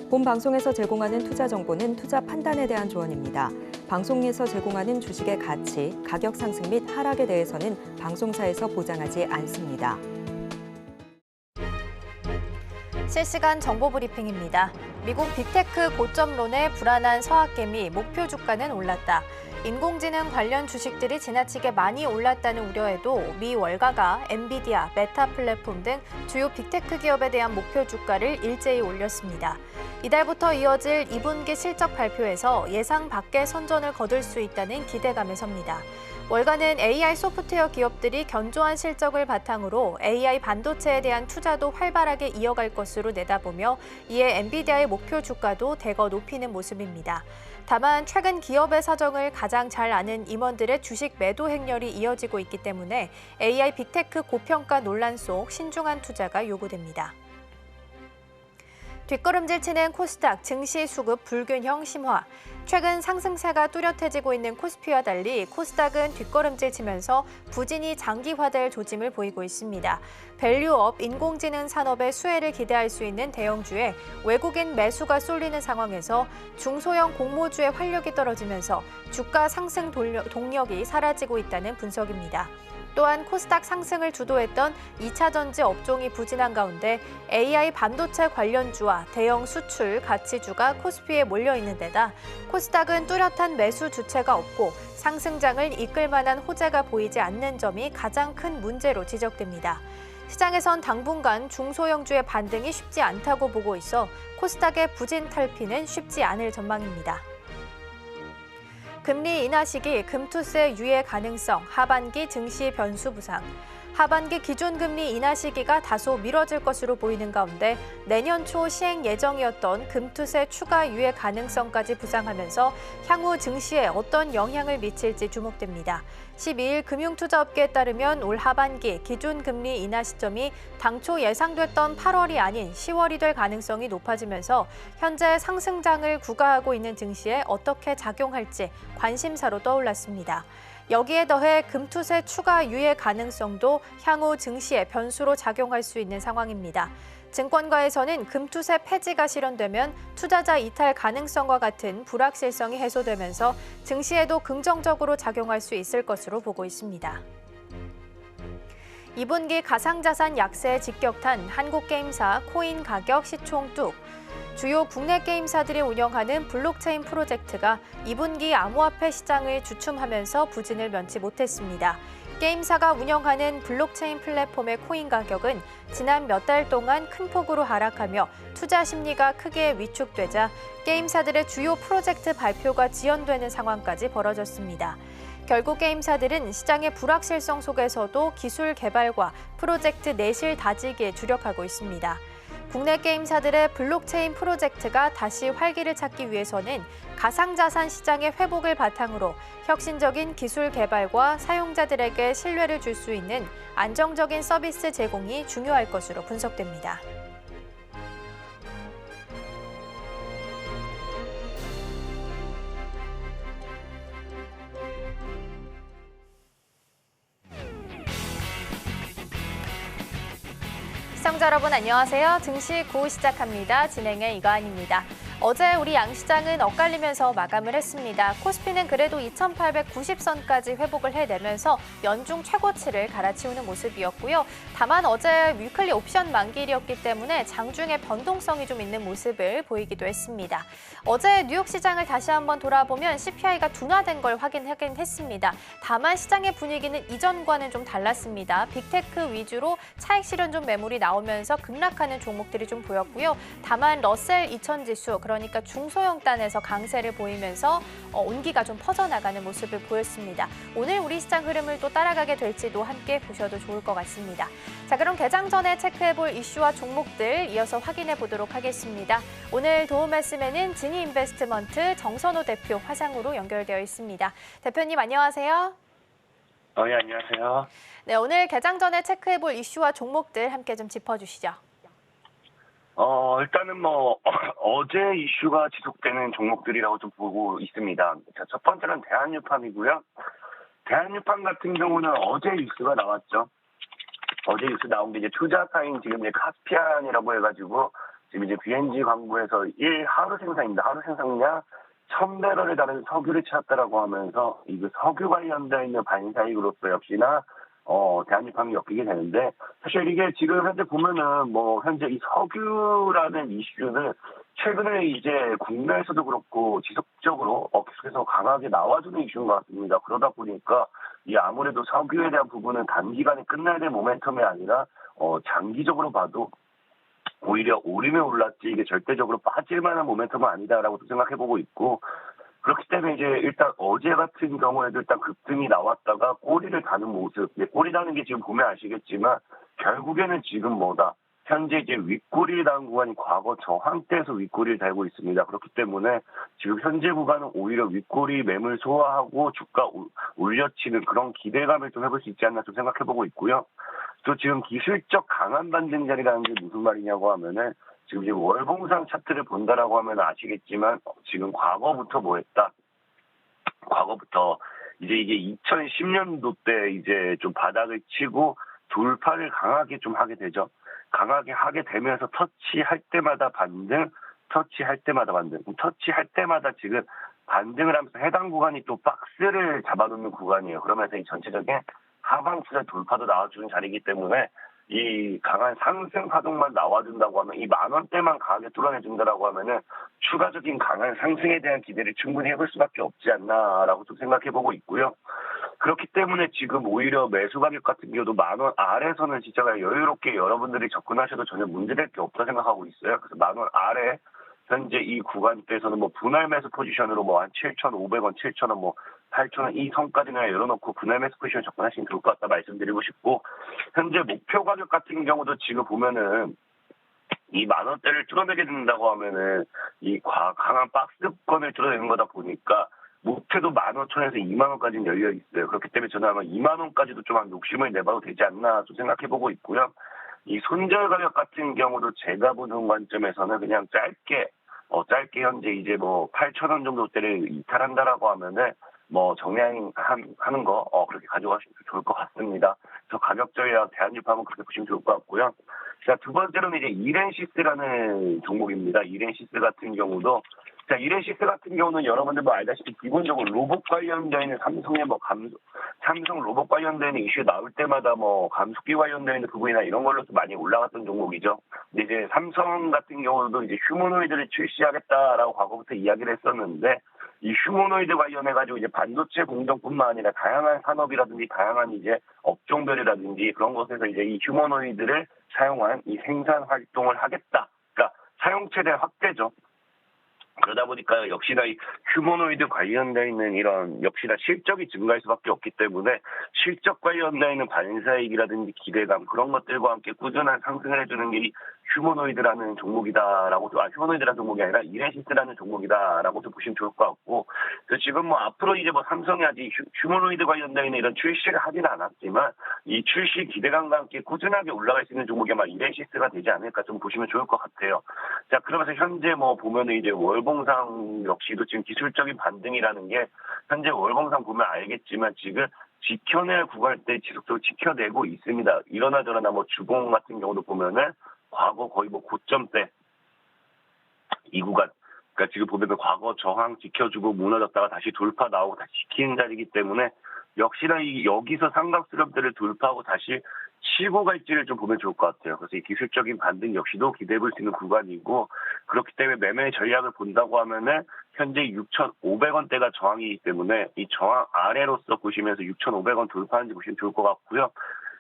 본 방송에서 제공하는 투자 정보는 투자 판단에 대한 조언입니다. 방송에서 제공하는 주식의 가치, 가격 상승 및 하락에 대해서는 방송사에서 보장하지 않습니다. 실시간 정보 브리핑입니다. 미국 빅테크 고점론에 불안한 서학개미 목표 주가는 올랐다. 인공지능 관련 주식들이 지나치게 많이 올랐다는 우려에도 미 월가가 엔비디아, 메타 플랫폼 등 주요 빅테크 기업에 대한 목표 주가를 일제히 올렸습니다. 이달부터 이어질 2분기 실적 발표에서 예상 밖의 선전을 거둘 수 있다는 기대감에 섭니다. 월가는 AI 소프트웨어 기업들이 견조한 실적을 바탕으로 AI 반도체에 대한 투자도 활발하게 이어갈 것으로 내다보며 이에 엔비디아의 목표 주가도 대거 높이는 모습입니다. 다만 최근 기업의 사정을 가장 잘 아는 임원들의 주식 매도 행렬이 이어지고 있기 때문에 AI 빅테크 고평가 논란 속 신중한 투자가 요구됩니다. 뒷걸음질 치는 코스닥 증시 수급 불균형 심화. 최근 상승세가 뚜렷해지고 있는 코스피와 달리 코스닥은 뒷걸음질 치면서 부진이 장기화될 조짐을 보이고 있습니다. 밸류업, 인공지능 산업의 수혜를 기대할 수 있는 대형주에 외국인 매수가 쏠리는 상황에서 중소형 공모주의 활력이 떨어지면서 주가 상승 동력이 사라지고 있다는 분석입니다. 또한 코스닥 상승을 주도했던 2차 전지 업종이 부진한 가운데 AI 반도체 관련주와 대형 수출 가치주가 코스피에 몰려있는 데다 코스닥은 뚜렷한 매수 주체가 없고 상승장을 이끌 만한 호재가 보이지 않는 점이 가장 큰 문제로 지적됩니다. 시장에선 당분간 중소형주의 반등이 쉽지 않다고 보고 있어 코스닥의 부진 탈피는 쉽지 않을 전망입니다. 금리 인하 시기 금투세 유예 가능성, 하반기 증시 변수 부상. 하반기 기준금리 인하 시기가 다소 미뤄질 것으로 보이는 가운데 내년 초 시행 예정이었던 금투세 추가 유예 가능성까지 부상하면서 향후 증시에 어떤 영향을 미칠지 주목됩니다. 12일 금융투자업계에 따르면 올 하반기 기준금리 인하 시점이 당초 예상됐던 8월이 아닌 10월이 될 가능성이 높아지면서 현재 상승장을 구가하고 있는 증시에 어떻게 작용할지 관심사로 떠올랐습니다. 여기에 더해 금투세 추가 유예 가능성도 향후 증시의 변수로 작용할 수 있는 상황입니다. 증권가에서는 금투세 폐지가 실현되면 투자자 이탈 가능성과 같은 불확실성이 해소되면서 증시에도 긍정적으로 작용할 수 있을 것으로 보고 있습니다. 2분기 가상자산 약세에 직격탄 한국게임사 코인 가격 시총 뚝. 주요 국내 게임사들이 운영하는 블록체인 프로젝트가 2분기 암호화폐 시장을 주춤하면서 부진을 면치 못했습니다. 게임사가 운영하는 블록체인 플랫폼의 코인 가격은 지난 몇 달 동안 큰 폭으로 하락하며 투자 심리가 크게 위축되자 게임사들의 주요 프로젝트 발표가 지연되는 상황까지 벌어졌습니다. 결국 게임사들은 시장의 불확실성 속에서도 기술 개발과 프로젝트 내실 다지기에 주력하고 있습니다. 국내 게임사들의 블록체인 프로젝트가 다시 활기를 찾기 위해서는 가상자산 시장의 회복을 바탕으로 혁신적인 기술 개발과 사용자들에게 신뢰를 줄 수 있는 안정적인 서비스 제공이 중요할 것으로 분석됩니다. 시청자 여러분 안녕하세요. 증시 9 시작합니다. 진행의 이가은입니다. 어제 우리 양시장은 엇갈리면서 마감을 했습니다. 코스피는 그래도 2890선까지 회복을 해내면서 연중 최고치를 갈아치우는 모습이었고요. 다만 어제 위클리 옵션 만기일이었기 때문에 장중에 변동성이 좀 있는 모습을 보이기도 했습니다. 어제 뉴욕 시장을 다시 한번 돌아보면 CPI가 둔화된 걸 확인하긴 했습니다. 다만 시장의 분위기는 이전과는 좀 달랐습니다. 빅테크 위주로 차익 실현 좀 매물이 나오면서 급락하는 종목들이 좀 보였고요. 다만 러셀 2000 지수 그러니까 중소형 단에서 강세를 보이면서 온기가 좀 퍼져나가는 모습을 보였습니다. 오늘 우리 시장 흐름을 또 따라가게 될지도 함께 보셔도 좋을 것 같습니다. 자, 그럼 개장 전에 체크해볼 이슈와 종목들 이어서 확인해 보도록 하겠습니다. 오늘 도움 말씀에는 진이인베스트먼트 정선호 대표 화상으로 연결되어 있습니다. 대표님 안녕하세요. 예, 안녕하세요. 네, 오늘 개장 전에 체크해볼 이슈와 종목들 함께 좀 짚어주시죠. 일단은 어제 이슈가 지속되는 종목들이라고 좀 보고 있습니다. 자, 첫 번째는 대한유팜이고요. 대한유팜 같은 경우는 어제 뉴스가 나왔죠. 어제 뉴스 나온 게 이제 투자사인 지금 이제 카스피안이라고 해가지고 지금 이제 BNG 광고에서 하루 생산입니다. 하루 생산량 1,000배럴에 달하는 석유를 찾았다라고 하면서 이 석유 관련되어 있는 반사이익으로서 역시나 대한유팜이 엮이게 되는데, 사실 이게 지금 현재 보면은 현재 이 석유라는 이슈는 최근에 이제 국내에서도 그렇고 지속적으로 계속해서 강하게 나와주는 이슈인 것 같습니다. 그러다 보니까 이 아무래도 석유에 대한 부분은 단기간에 끝나야 될 모멘텀이 아니라 장기적으로 봐도 오히려 오르면 올랐지 이게 절대적으로 빠질 만한 모멘텀은 아니다라고 생각해보고 있고, 그렇기 때문에 이제 일단 어제 같은 경우에도 일단 급등이 나왔다가 꼬리를 다는 모습, 꼬리다는 게 지금 보면 아시겠지만 결국에는 지금 현재 이제 윗꼬리를 단 구간이 과거 저항대에서 윗꼬리를 달고 있습니다. 그렇기 때문에 지금 현재 구간은 오히려 윗꼬리 매물 소화하고 주가 올려치는 그런 기대감을 좀 해볼 수 있지 않나 좀 생각해보고 있고요. 또 지금 기술적 강한 반등 자리라는 게 무슨 말이냐고 하면은, 지금 이제 월봉상 차트를 본다라고 하면 아시겠지만 지금 과거부터 과거부터 이제 이게 2010년도 때 이제 좀 바닥을 치고 돌파를 강하게 좀 하게 되죠. 강하게 하게 되면서 터치할 때마다 반등, 터치할 때마다 지금 반등을 하면서 해당 구간이 또 박스를 잡아놓는 구간이에요. 그러면서 이 전체적인 하방 추세 돌파도 나와주는 자리이기 때문에 이 강한 상승 파동만 나와준다고 하면, 이 10,000원대만 강하게 뚫어내준다라고 하면은 추가적인 강한 상승에 대한 기대를 충분히 해볼 수밖에 없지 않나라고 좀 생각해보고 있고요. 그렇기 때문에 지금 오히려 매수 가격 같은 경우도 10,000원 아래에서는 진짜 여유롭게 여러분들이 접근하셔도 전혀 문제될 게 없다 생각하고 있어요. 그래서 10,000원 아래 현재 이 구간대에서는 분할 매수 포지션으로 한 7,500원, 7,000원, 8,000원 이 선까지나 열어놓고 분할 매수 포지션 접근하시면 좋을 것 같다 말씀드리고 싶고, 현재 목표 가격 같은 경우도 지금 보면은 이 10,000원대를 뚫어내게 된다고 하면은 이 강한 박스권을 뚫어내는 거다 보니까 목표도 15,000원에서 20,000원까지는 열려 있어요. 그렇기 때문에 저는 아마 20,000원까지도 좀 한 욕심을 내봐도 되지 않나 좀 생각해보고 있고요. 이 손절 가격 같은 경우도 제가 보는 관점에서는 그냥 짧게 현재 이제 8,000원 정도대를 이탈한다라고 하면은 정리하는 거 그렇게 가져가시면 좋을 것 같습니다. 그래서 가격 전략 대한유팜은 그렇게 보시면 좋을 것 같고요. 자, 두 번째로는 이제 이렌시스라는 종목입니다. 이렌시스 같은 경우도, 자, 이렌시스 같은 경우는 여러분들 알다시피 기본적으로 로봇 관련되어 있는 삼성의 삼성 로봇 관련되어 있는 이슈 나올 때마다 감속기 관련되어 있는 부분이나 이런 걸로 좀 많이 올라갔던 종목이죠. 근데 이제 삼성 같은 경우도 이제 휴머노이드를 출시하겠다라고 과거부터 이야기를 했었는데, 이 휴머노이드 관련해가지고 이제 반도체 공정뿐만 아니라 다양한 산업이라든지 다양한 이제 업종별이라든지 그런 곳에서 이제 이 휴머노이드를 사용한 이 생산 활동을 하겠다. 그러니까 사용체대 확대죠. 그러다 보니까 역시나 이 휴머노이드 관련되어 있는 이런 역시나 실적이 증가할 수밖에 없기 때문에 실적 관련되어 있는 반사이익이라든지 기대감 그런 것들과 함께 꾸준한 상승을 해주는 게 이 휴머노이드라는 종목이다라고 휴머노이드라는 종목이 아니라 이렌시스라는 종목이다라고 좀 보시면 좋을 것 같고, 그래서 지금 앞으로 이제 삼성이 아직 휴머노이드 관련되어 있는 이런 출시를 하지는 않았지만 이 출시 기대감과 함께 꾸준하게 올라갈 수 있는 종목이 아마 이렌시스가 되지 않을까 좀 보시면 좋을 것 같아요. 자, 그러면서 현재 보면은 이제 월봉상 역시도 지금 기술적인 반등이라는 게 현재 월봉상 보면 알겠지만 지금 지켜낼 구간대 지속적으로 지켜내고 있습니다. 이러나 저러나 주봉 같은 경우도 보면은 과거 거의 고점대 이 구간, 그러니까 지금 보면 과거 저항 지켜주고 무너졌다가 다시 돌파 나오고 다시 지키는 자리이기 때문에 역시나 여기서 삼각수렴대를 돌파하고 다시 치고 갈지를 좀 보면 좋을 것 같아요. 그래서 이 기술적인 반등 역시도 기대해 볼 수 있는 구간이고, 그렇기 때문에 매매 전략을 본다고 하면은 현재 6,500원대가 저항이기 때문에 이 저항 아래로서 보시면서 6,500원 돌파하는지 보시면 좋을 것 같고요.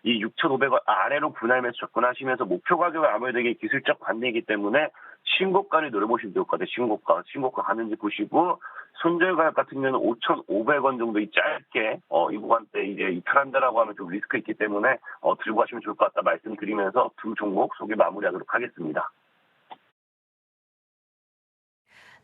이 6,500원 아래로 분할 매수 접근하시면서 목표 가격은 아무래도 이게 기술적 반등이기 때문에 신고가를 노려보시면 좋을 것 같아요. 신고가 가는지 보시고, 손절 가격 같은 경우는 5,500원 정도 짧게 이 구간대 이제 이탈한다라고 하면 좀 리스크 있기 때문에 들고 가시면 좋을 것 같다 말씀드리면서 두 종목 소개 마무리하도록 하겠습니다.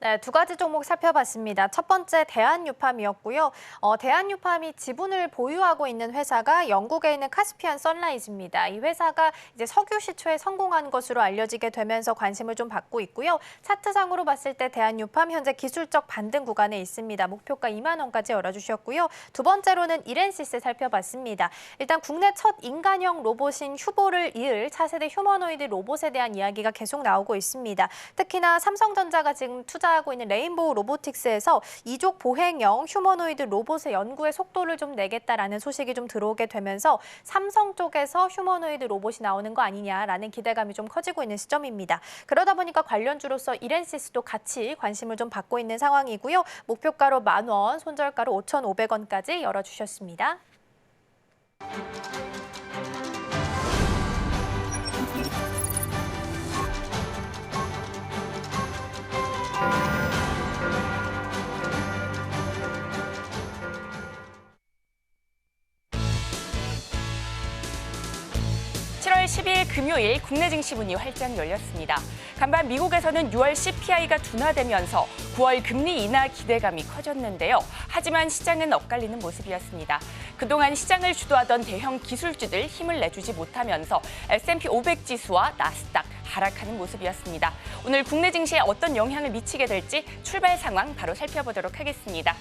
네, 두 가지 종목 살펴봤습니다. 첫 번째 대한유팜이었고요. 대한유팜이 지분을 보유하고 있는 회사가 영국에 있는 카스피안 선라이즈입니다. 이 회사가 이제 석유 시초에 성공한 것으로 알려지게 되면서 관심을 좀 받고 있고요. 차트상으로 봤을 때 대한유팜 현재 기술적 반등 구간에 있습니다. 목표가 2만 원까지 열어주셨고요. 두 번째로는 이렌시스 살펴봤습니다. 일단 국내 첫 인간형 로봇인 휴보를 이을 차세대 휴머노이드 로봇에 대한 이야기가 계속 나오고 있습니다. 특히나 삼성전자가 지금 투자하고 있는 레인보우 로보틱스에서 이족 보행형 휴머노이드 로봇의 연구의 속도를 좀 내겠다라는 소식이 좀 들어오게 되면서 삼성 쪽에서 휴머노이드 로봇이 나오는 거 아니냐라는 기대감이 좀 커지고 있는 시점입니다. 그러다 보니까 관련주로서 이렌시스도 같이 관심을 좀 받고 있는 상황이고요. 목표가로 10,000원, 손절가로 5,500원까지 열어주셨습니다. (7월 10일) 금요일 국내 증시 문이 활짝 열렸습니다. 간밤 미국에서는 6월 CPI가 둔화되면서 9월 금리 인하 기대감이 커졌는데요. 하지만 시장은 엇갈리는 모습이었습니다. 그동안 시장을 주도하던 대형 기술주들 힘을 내주지 못하면서 S&P 500 지수와 나스닥 하락하는 모습이었습니다. 오늘 국내 증시에 어떤 영향을 미치게 될지 출발 상황 바로 살펴보도록 하겠습니다.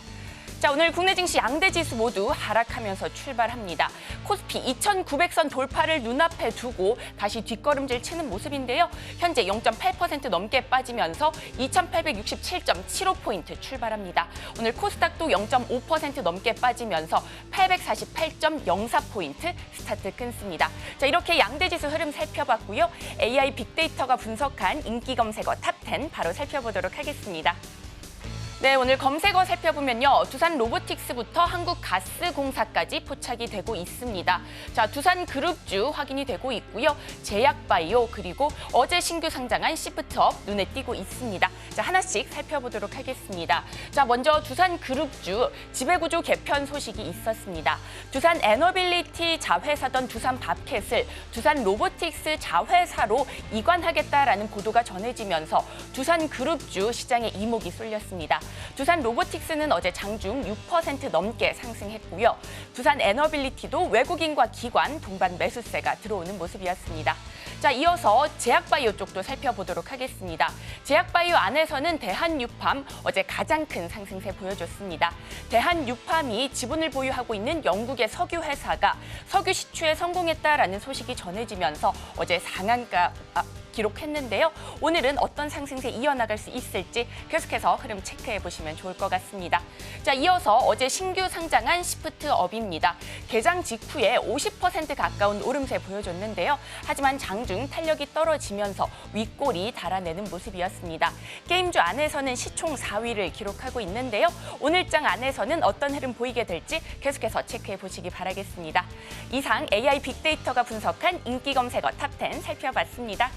자, 오늘 국내 증시 양대 지수 모두 하락하면서 출발합니다. 코스피 2,900선 돌파를 눈앞에 두고 다시 뒷걸음질 치는 모습인데요. 현재 0.8% 넘게 빠지면서 2,867.75포인트 출발합니다. 오늘 코스닥도 0.5% 넘게 빠지면서 848.04포인트 스타트 끊습니다. 자, 이렇게 양대 지수 흐름 살펴봤고요. AI 빅데이터가 분석한 인기 검색어 탑10 바로 살펴보도록 하겠습니다. 네, 오늘 검색어 살펴보면요. 두산 로보틱스부터 한국가스공사까지 포착이 되고 있습니다. 자, 두산 그룹주 확인이 되고 있고요. 제약바이오 그리고 어제 신규 상장한 시프트업 눈에 띄고 있습니다. 자, 하나씩 살펴보도록 하겠습니다. 자, 먼저 두산 그룹주 지배구조 개편 소식이 있었습니다. 두산 에너빌리티 자회사던 두산 밥켓을 두산 로보틱스 자회사로 이관하겠다라는 보도가 전해지면서 두산 그룹주 시장에 이목이 쏠렸습니다. 두산 로보틱스는 어제 장중 6% 넘게 상승했고요. 두산 에너빌리티도 외국인과 기관 동반 매수세가 들어오는 모습이었습니다. 자, 이어서 제약바이오 쪽도 살펴보도록 하겠습니다. 제약바이오 안에서는 대한유팜 어제 가장 큰 상승세 보여줬습니다. 대한유팜이 지분을 보유하고 있는 영국의 석유 회사가 석유 시추에 성공했다라는 소식이 전해지면서 어제 상한가 기록했는데요. 오늘은 어떤 상승세 이어나갈 수 있을지 계속해서 흐름 체크해 보시면 좋을 것 같습니다. 자, 이어서 어제 신규 상장한 시프트업입니다. 개장 직후에 50% 가까운 오름세 보여줬는데요. 하지만 장중 탄력이 떨어지면서 윗골이 달아내는 모습이었습니다. 게임주 안에서는 시총 4위를 기록하고 있는데요. 오늘장 안에서는 어떤 흐름 보이게 될지 계속해서 체크해 보시기 바라겠습니다. 이상 AI 빅데이터가 분석한 인기 검색어 탑10 살펴봤습니다.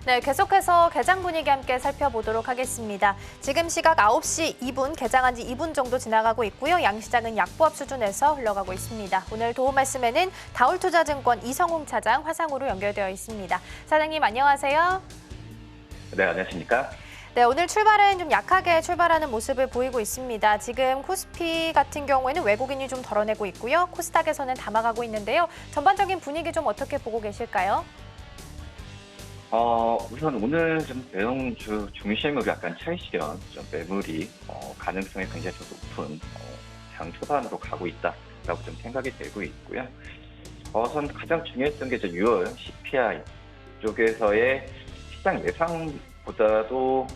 네, 계속해서 개장 분위기 함께 살펴보도록 하겠습니다. 지금 시각 9시 2분, 개장한 지 2분 정도 지나가고 있고요. 양시장은 약보합 수준에서 흘러가고 있습니다. 오늘 도움 말씀에는 다올투자증권 이성웅 차장 화상으로 연결되어 있습니다. 사장님 안녕하세요. 네, 안녕하십니까? 네, 오늘 출발은 좀 약하게 출발하는 모습을 보이고 있습니다. 지금 코스피 같은 경우에는 외국인이 좀 덜어내고 있고요. 코스닥에서는 담아가고 있는데요. 전반적인 분위기 좀 어떻게 보고 계실까요? 우선 오늘 좀 대형주 중심으로 약간 차익실현 좀 매물이 가능성이 굉장히 좀 높은 장 초반으로 가고 있다라고 좀 생각이 되고 있고요. 우선 가장 중요했던 게 이제 6월 CPI 쪽에서의 시장 예상보다도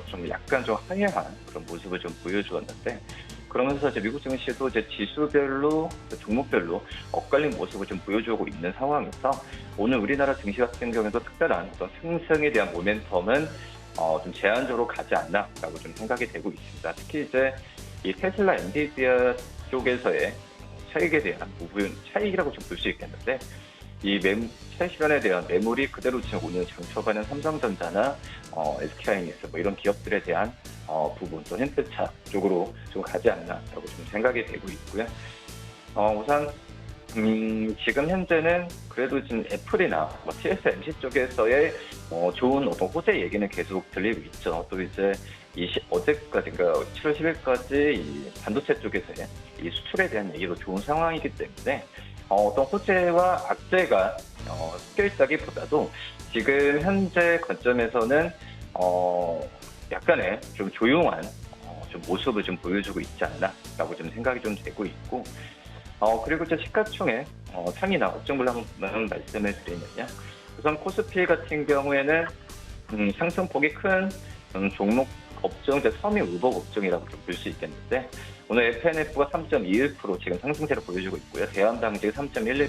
좀 약간 좀 하회한 그런 모습을 좀 보여주었는데, 그러면서 이제 미국 증시도 이제 지수별로 종목별로 엇갈린 모습을 좀 보여주고 있는 상황에서 오늘 우리나라 증시 같은 경우에도 특별한 어떤 상승에 대한 모멘텀은 좀 제한적으로 가지 않나라고 좀 생각이 되고 있습니다. 특히 이제 이 테슬라, 엔비디아 쪽에서의 차익에 대한 부분 차익이라고 좀 볼 수 있겠는데, 이 차익 실현에 대한 매물이 그대로 지금 오늘 장 초반은 삼성전자나 SK하이닉스 뭐 이런 기업들에 대한 부분 또 현대차 쪽으로 좀 가지 않나라고 좀 생각이 되고 있고요. 우선 지금 현재는 그래도 지금 애플이나 뭐 TSMC 쪽에서의 좋은 어떤 호재 얘기는 계속 들리고 있죠. 또 이제 어제까지, 그러니까 7월 10일까지 이 반도체 쪽에서의 이 수출에 대한 얘기도 좋은 상황이기 때문에 어떤 호재와 악재가 섞여 있다기보다도 지금 현재 관점에서는 약간의 좀 조용한 좀 모습을 좀 보여주고 있지 않나라고 좀 생각이 좀 되고 있고, 그리고 이제 시가총액 상위나 업종별로 한번 말씀을 드리면요. 우선 코스피 같은 경우에는 상승폭이 큰 종목 업종, 이제 섬유 의복 업종이라고 좀 볼 수 있겠는데, 오늘 FNF가 3.21% 지금 상승세를 보여주고 있고요. 대한당직 3.11%,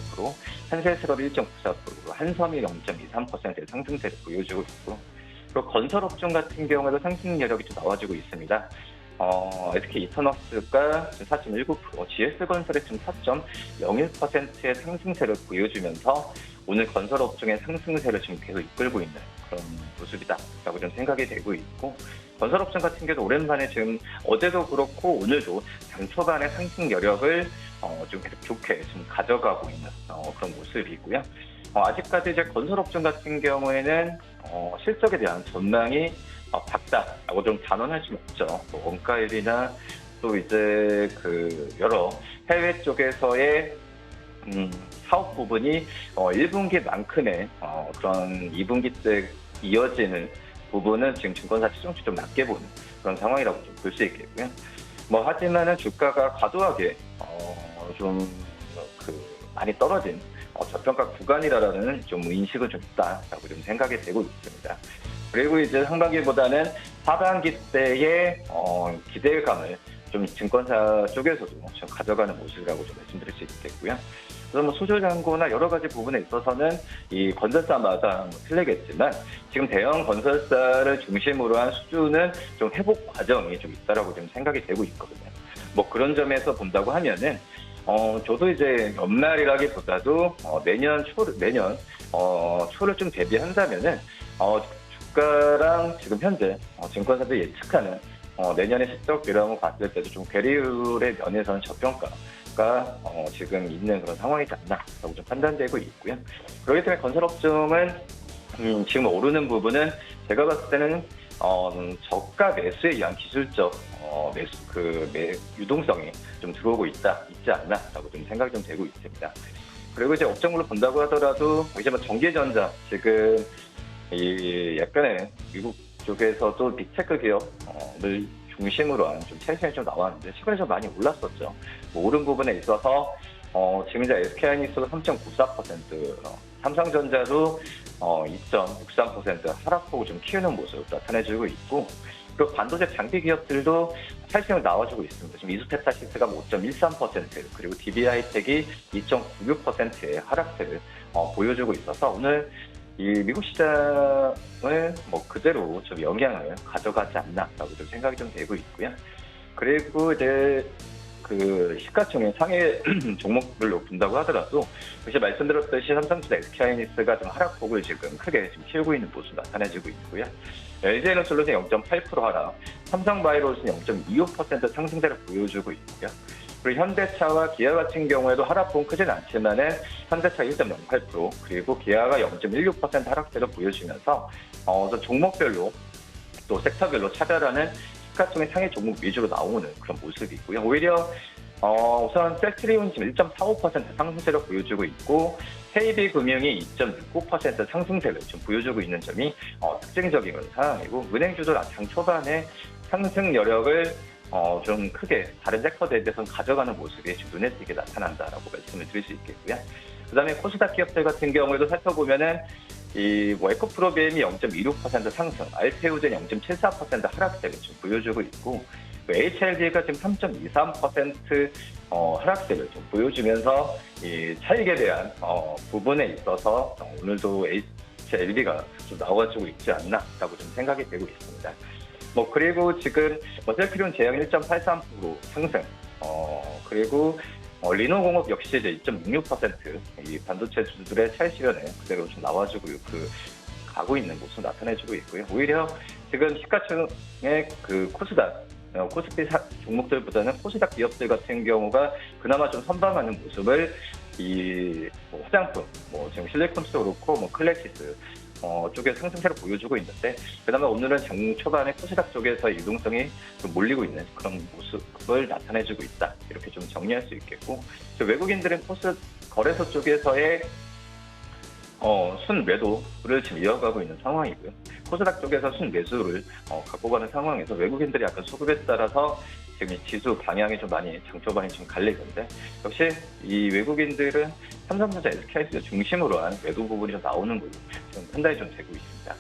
한세스럽 1.94%, 한섬이 0.23%의 상승세를 보여주고 있고, 그리고 건설 업종 같은 경우에도 상승 여력이 좀 나와주고 있습니다. SK 이터너스가 4.19%, GS건설이 지금 4.01%의 상승세를 보여주면서 오늘 건설 업종의 상승세를 지금 계속 이끌고 있는 그런 모습이다라고 좀 생각이 되고 있고, 건설 업종 같은 경우도 오랜만에 지금 어제도 그렇고 오늘도 장 초반의 상승 여력을 좀 계속 좋게 지금 가져가고 있는 그런 모습이고요. 아직까지 이제 건설 업종 같은 경우에는 실적에 대한 전망이 밝다라고 좀 단언할 수는 없죠. 뭐 원가율이나 또 이제 그 여러 해외 쪽에서의 사업 부분이 1분기만큼의 그런 2분기 때 이어지는 부분은 지금 증권사 시중치 좀 낮게 보는 그런 상황이라고 좀 볼 수 있겠고요. 뭐 하지만은 주가가 과도하게 좀 많이 떨어진 저평가 구간이라는 좀 인식은 좀 있다라고 좀 생각이 되고 있습니다. 그리고 이제 상반기보다는 하반기 때의 기대감을 좀 증권사 쪽에서도 좀 가져가는 모습이라고 좀 말씀드릴 수 있겠고요. 그래서 뭐 수주 잔고나 여러 가지 부분에 있어서는 이 건설사마다 뭐 틀리겠지만 지금 대형 건설사를 중심으로 한 수주는 좀 회복 과정이 좀 있다라고 좀 생각이 되고 있거든요. 뭐 그런 점에서 본다고 하면은 저도 이제 연말이라기보다도 내년 초를 좀 대비한다면은 주가랑 지금 현재 증권사들이 예측하는 내년의 실적 비례하고 봤을 때도 좀 괴리율의 면에서는 저평가가 지금 있는 그런 상황이지 않나라고 좀 판단되고 있고요. 그렇기 때문에 건설업종은 지금 오르는 부분은 제가 봤을 때는 저가 매수에 의한 기술적 유동성이 좀 들어오고 있지 않나라고 좀 생각이 좀 되고 있습니다. 그리고 이제 업종으로 본다고 하더라도 이제 뭐 전기전자 지금 이 약간의 미국 쪽에서도 빅테크 기업을 중심으로 한 좀 차익성이 좀 나왔는데 최근에 좀 많이 올랐었죠. 뭐 오른 부분에 있어서 지금 이제 SK하이닉스도 3.94%, 삼성전자도 2.63% 하락폭을 좀 키우는 모습을 나타내주고 있고, 그리고 반도체 장비 기업들도 차익성이 나와주고 있습니다. 지금 이수테타시스가 5.13%, 그리고 DB하이텍이 2.96%의 하락세를 보여주고 있어서 오늘 이 미국 시장을 뭐 그대로 좀 영향을 가져가지 않나라고 좀 생각이 좀 되고 있고요. 그리고 이제 그 시가총액 상해 종목별로 본다고 하더라도 역시 말씀드렸듯이 삼성전자, SK하이닉스가 좀 하락폭을 지금 크게 지금 키우고 있는 모습 나타내지고 있고요. LG에너솔루션 0.8% 하락, 삼성바이오로스는 0.25% 상승세를 보여주고 있고요. 그리고 현대차와 기아 같은 경우에도 하락폭은 크진 않지만은 현대차 1.08%, 그리고 기아가 0.16% 하락세를 보여주면서 종목별로 또 섹터별로 차별하는 시가총액 상해 종목 위주로 나오는 그런 모습이고요. 오히려 우선 셀트리온 지금 1.45% 상승세를 보여주고 있고, KB금융이 2.69% 상승세를 좀 보여주고 있는 점이 특징적인 상황이고, 은행주도 장 초반에 상승 여력을 좀 크게 다른 섹터 대비해서 가져가는 모습이 지금 눈에 띄게 나타난다라고 말씀을 드릴 수 있겠고요. 그다음에 코스닥 기업들 같은 경우에도 살펴보면은 에코프로비엠이 0.26% 상승, 알테오젠 0.74% 하락세를 좀 보여주고 있고, HLB가 지금 3.23% 하락세를 좀 보여주면서 이 차익에 대한 부분에 있어서 오늘도 HLB가 좀 나와주고 있지 않나라고 좀 생각이 되고 있습니다. 그리고 지금 셀트리온 제약 1.83% 상승, 그리고 리노공업 역시 이제 2.66% 이 반도체 주들의 차익 실현에 그대로 좀 나와주고 가고 있는 모습 나타내주고 있고요. 오히려 지금 시가총액 코스닥, 코스피 종목들보다는 코스닥 기업들 같은 경우가 그나마 좀 선방하는 모습을 뭐 화장품, 지금 실리콘스도 그렇고 클래시스 쪽에 상승세를 보여주고 있는데, 그나마 오늘은 장 초반에 코스닥 쪽에서 유동성이 좀 몰리고 있는 그런 모습을 나타내주고 있다. 이렇게 좀 정리할 수 있겠고, 외국인들은 거래소 쪽에서의 순매도를 지금 이어가고 있는 상황이고요. 코스닥 쪽에서 순매수를 갖고 가는 상황에서 외국인들이 약간 수급에 따라서 지금 이 지수 방향이 좀 많이 장초반이 좀 갈리는데, 역시 이 외국인들은 삼성전자, SK하이닉스 중심으로 한 매도 부분이 좀 나오는 걸로 좀 판단이 좀 되고 있습니다.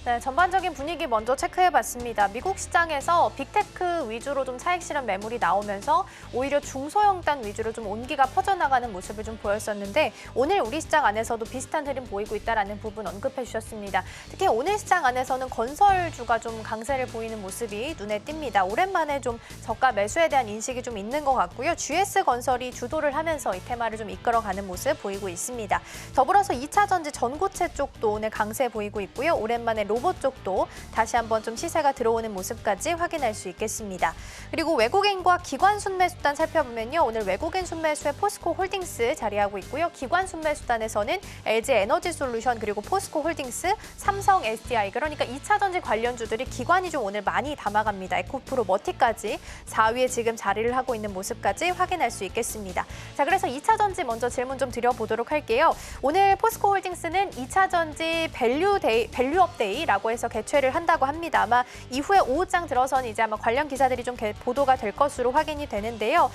네, 전반적인 분위기 먼저 체크해봤습니다. 미국 시장에서 빅테크 위주로 좀 차익 실현 매물이 나오면서 오히려 중소형단 위주로 좀 온기가 퍼져나가는 모습을 좀 보였었는데, 오늘 우리 시장 안에서도 비슷한 흐름 보이고 있다는 부분 언급해 주셨습니다. 특히 오늘 시장 안에서는 건설주가 좀 강세를 보이는 모습이 눈에 띕니다. 오랜만에 좀 저가 매수에 대한 인식이 좀 있는 것 같고요. GS건설이 주도를 하면서 이 테마를 좀 이끌어가는 모습 보이고 있습니다. 더불어서 2차 전지 전고체 쪽도 오늘 강세 보이고 있고요. 오랜만에 로봇 쪽도 다시 한번 좀 시세가 들어오는 모습까지 확인할 수 있겠습니다. 그리고 외국인과 기관 순매수단 살펴보면요. 오늘 외국인 순매수에 포스코 홀딩스 자리하고 있고요. 기관 순매수단에서는 LG 에너지 솔루션, 그리고 포스코 홀딩스, 삼성 SDI, 그러니까 2차 전지 관련주들이 기관이 좀 오늘 많이 담아갑니다. 에코프로, 머티까지 4위에 지금 자리를 하고 있는 모습까지 확인할 수 있겠습니다. 자, 그래서 2차 전지 먼저 질문 좀 드려보도록 할게요. 오늘 포스코 홀딩스는 2차 전지 밸류업 데이라고 해서 개최를 한다고 합니다. 아마 이후에 오후장 들어서는 이제 아마 관련 기사들이 좀 보도가 될 것으로 확인이 되는데요.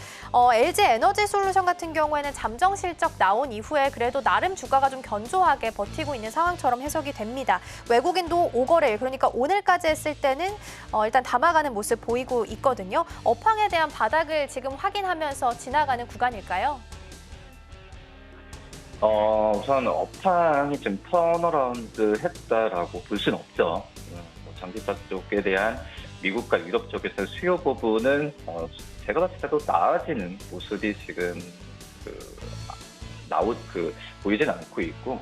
LG 에너지 솔루션 같은 경우에는 잠정 실적 나온 이후에 그래도 나름 주가가 좀 견조하게 버티고 있는 상황처럼 해석이 됩니다. 외국인도 5거래일, 그러니까 오늘까지 했을 때는 일단 담아가는 모습 보이고 있거든요. 업황에 대한 바닥을 지금 확인하면서 지나가는 구간일까요? 우선 업황이 좀 턴어라운드 했다라고 볼 수는 없죠. 전기차 쪽에 대한 미국과 유럽 쪽에서 수요 부분은 제가 봤을 때도 나아지는 모습이 지금 보이진 않고 있고,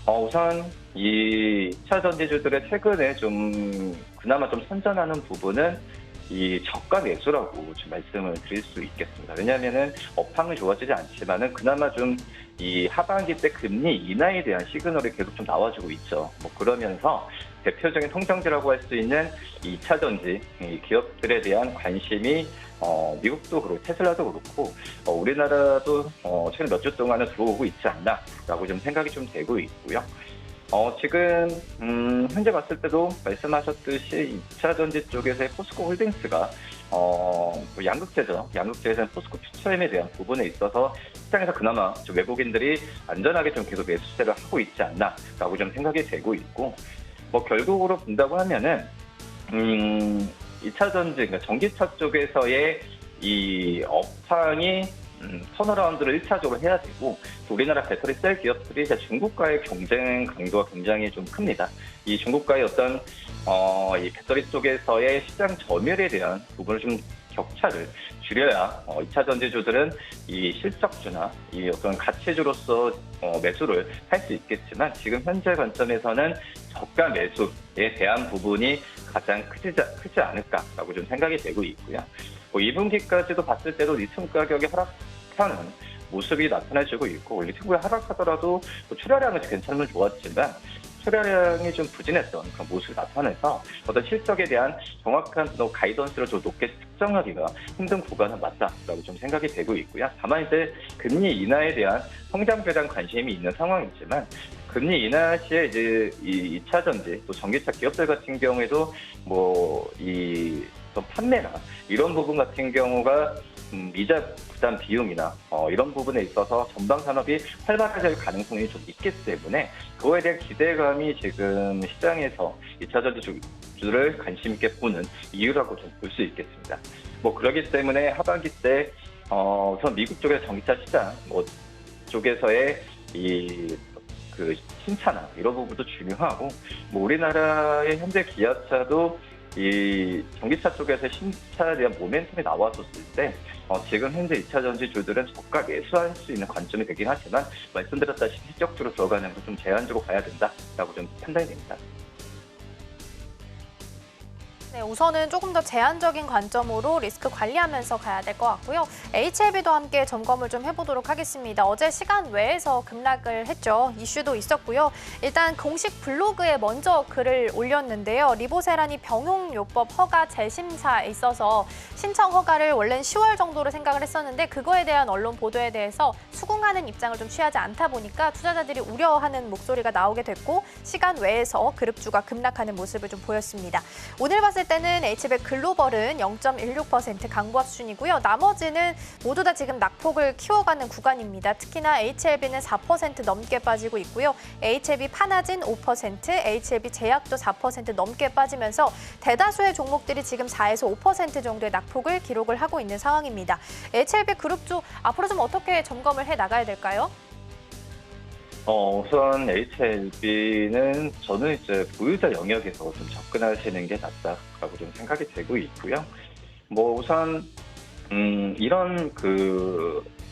우선 이 2차 전지주들의 최근에 좀 그나마 좀 선전하는 부분은 이 저가 매수라고 좀 말씀을 드릴 수 있겠습니다. 왜냐하면은 업황은 좋아지지 않지만은 그나마 좀 이 하반기 때 금리 인하에 대한 시그널이 계속 좀 나와주고 있죠. 그러면서 대표적인 통장지라고 할 수 있는 2차 전지 기업들에 대한 관심이 미국도 그렇고 테슬라도 그렇고 우리나라도 최근 몇 주 동안은 들어오고 있지 않나라고 좀 생각이 좀 되고 있고요. 지금 현재 봤을 때도 말씀하셨듯이 2차 전지 쪽에서의 포스코 홀딩스가 양극재죠. 양극재에서는 포스코 퓨처엠에 대한 부분에 있어서 시장에서 그나마 좀 외국인들이 안전하게 좀 계속 매수세를 하고 있지 않나라고 좀 생각이 되고 있고, 결국으로 본다고 하면은 2차 전지, 그러니까 전기차 쪽에서의 이 업황이 턴어라운드를 1차적으로 해야 되고, 우리나라 배터리 셀 기업들이 이제 중국과의 경쟁 강도가 굉장히 좀 큽니다. 이 중국과의 어떤 이 배터리 쪽에서의 시장 점유율에 대한 부분을 좀 격차를 줄여야 2차 전지주들은 이 실적주나 이 어떤 가치주로서 매수를 할 수 있겠지만, 지금 현재 관점에서는 저가 매수에 대한 부분이 가장 크지 않을까라고 좀 생각이 되고 있고요. 2분기까지도 봤을 때도 리튬 가격이 하락하는 모습이 나타나지고 있고, 리튬이 하락하더라도 출하량은 괜찮으면 좋았지만 출하량이 좀 부진했던 그런 모습이 나타나서 어떤 실적에 대한 정확한 가이던스를 좀 높게 특정하기가 힘든 구간은 맞다라고 좀 생각이 되고 있고요. 다만 이제 금리 인하에 대한 성장에 대한 관심이 있는 상황이지만, 금리 인하 시에 이제 이 2차 전지 또 전기차 기업들 같은 경우에도 이 판매나 이런 부분 같은 경우가 이자 부담 비용이나 이런 부분에 있어서 전방 산업이 활발해질 가능성이 좀 있기 때문에 그거에 대한 기대감이 지금 시장에서 2차 전지주를 관심 있게 보는 이유라고 좀 볼 수 있겠습니다. 그러기 때문에 하반기 때 우선 미국 쪽의 전기차 시장 쪽에서의 그 신차나 이런 부분도 중요하고, 우리나라의 현재 기아차도 이 전기차 쪽에서 신차에 대한 모멘텀이 나왔었을 때 지금 현재 2차 전지주들은 저가 매수할 수 있는 관점이 되긴 하지만, 말씀드렸다시피 실적주로 들어가는 건 좀 제한적으로 봐야 된다라고 좀 판단이 됩니다. 네, 우선은 조금 더 제한적인 관점으로 리스크 관리하면서 가야 될 것 같고요. HLB도 함께 점검을 좀 해보도록 하겠습니다. 어제 시간 외에서 급락을 했죠. 이슈도 있었고요. 일단 공식 블로그에 먼저 글을 올렸는데요. 리보세라니 병용요법 허가 재심사에 있어서 신청 허가를 원래는 10월 정도로 생각을 했었는데 그거에 대한 언론 보도에 대해서 수긍하는 입장을 좀 취하지 않다 보니까 투자자들이 우려하는 목소리가 나오게 됐고 시간 외에서 그룹주가 급락하는 모습을 좀 보였습니다. 오늘 봤을 때는 HBEC 글로벌은 0.16% 강보합 수준이고요. 나머지는 모두 다 지금 낙폭을 키워가는 구간입니다. 특히나 HLB는 4% 넘게 빠지고 있고요. HLB 파나진 5%, HLB 제약도 4% 넘게 빠지면서 대다수의 종목들이 지금 4에서 5% 정도의 낙폭을 기록을 하고 있는 상황입니다. HLB 그룹주 앞으로 좀 어떻게 점검을 해 나가야 될까요? 우선 HLB는 저는 이제 보유자 영역에서 좀 접근하시는 게 낫다라고 좀 생각이 되고 있고요. 뭐 우선 이런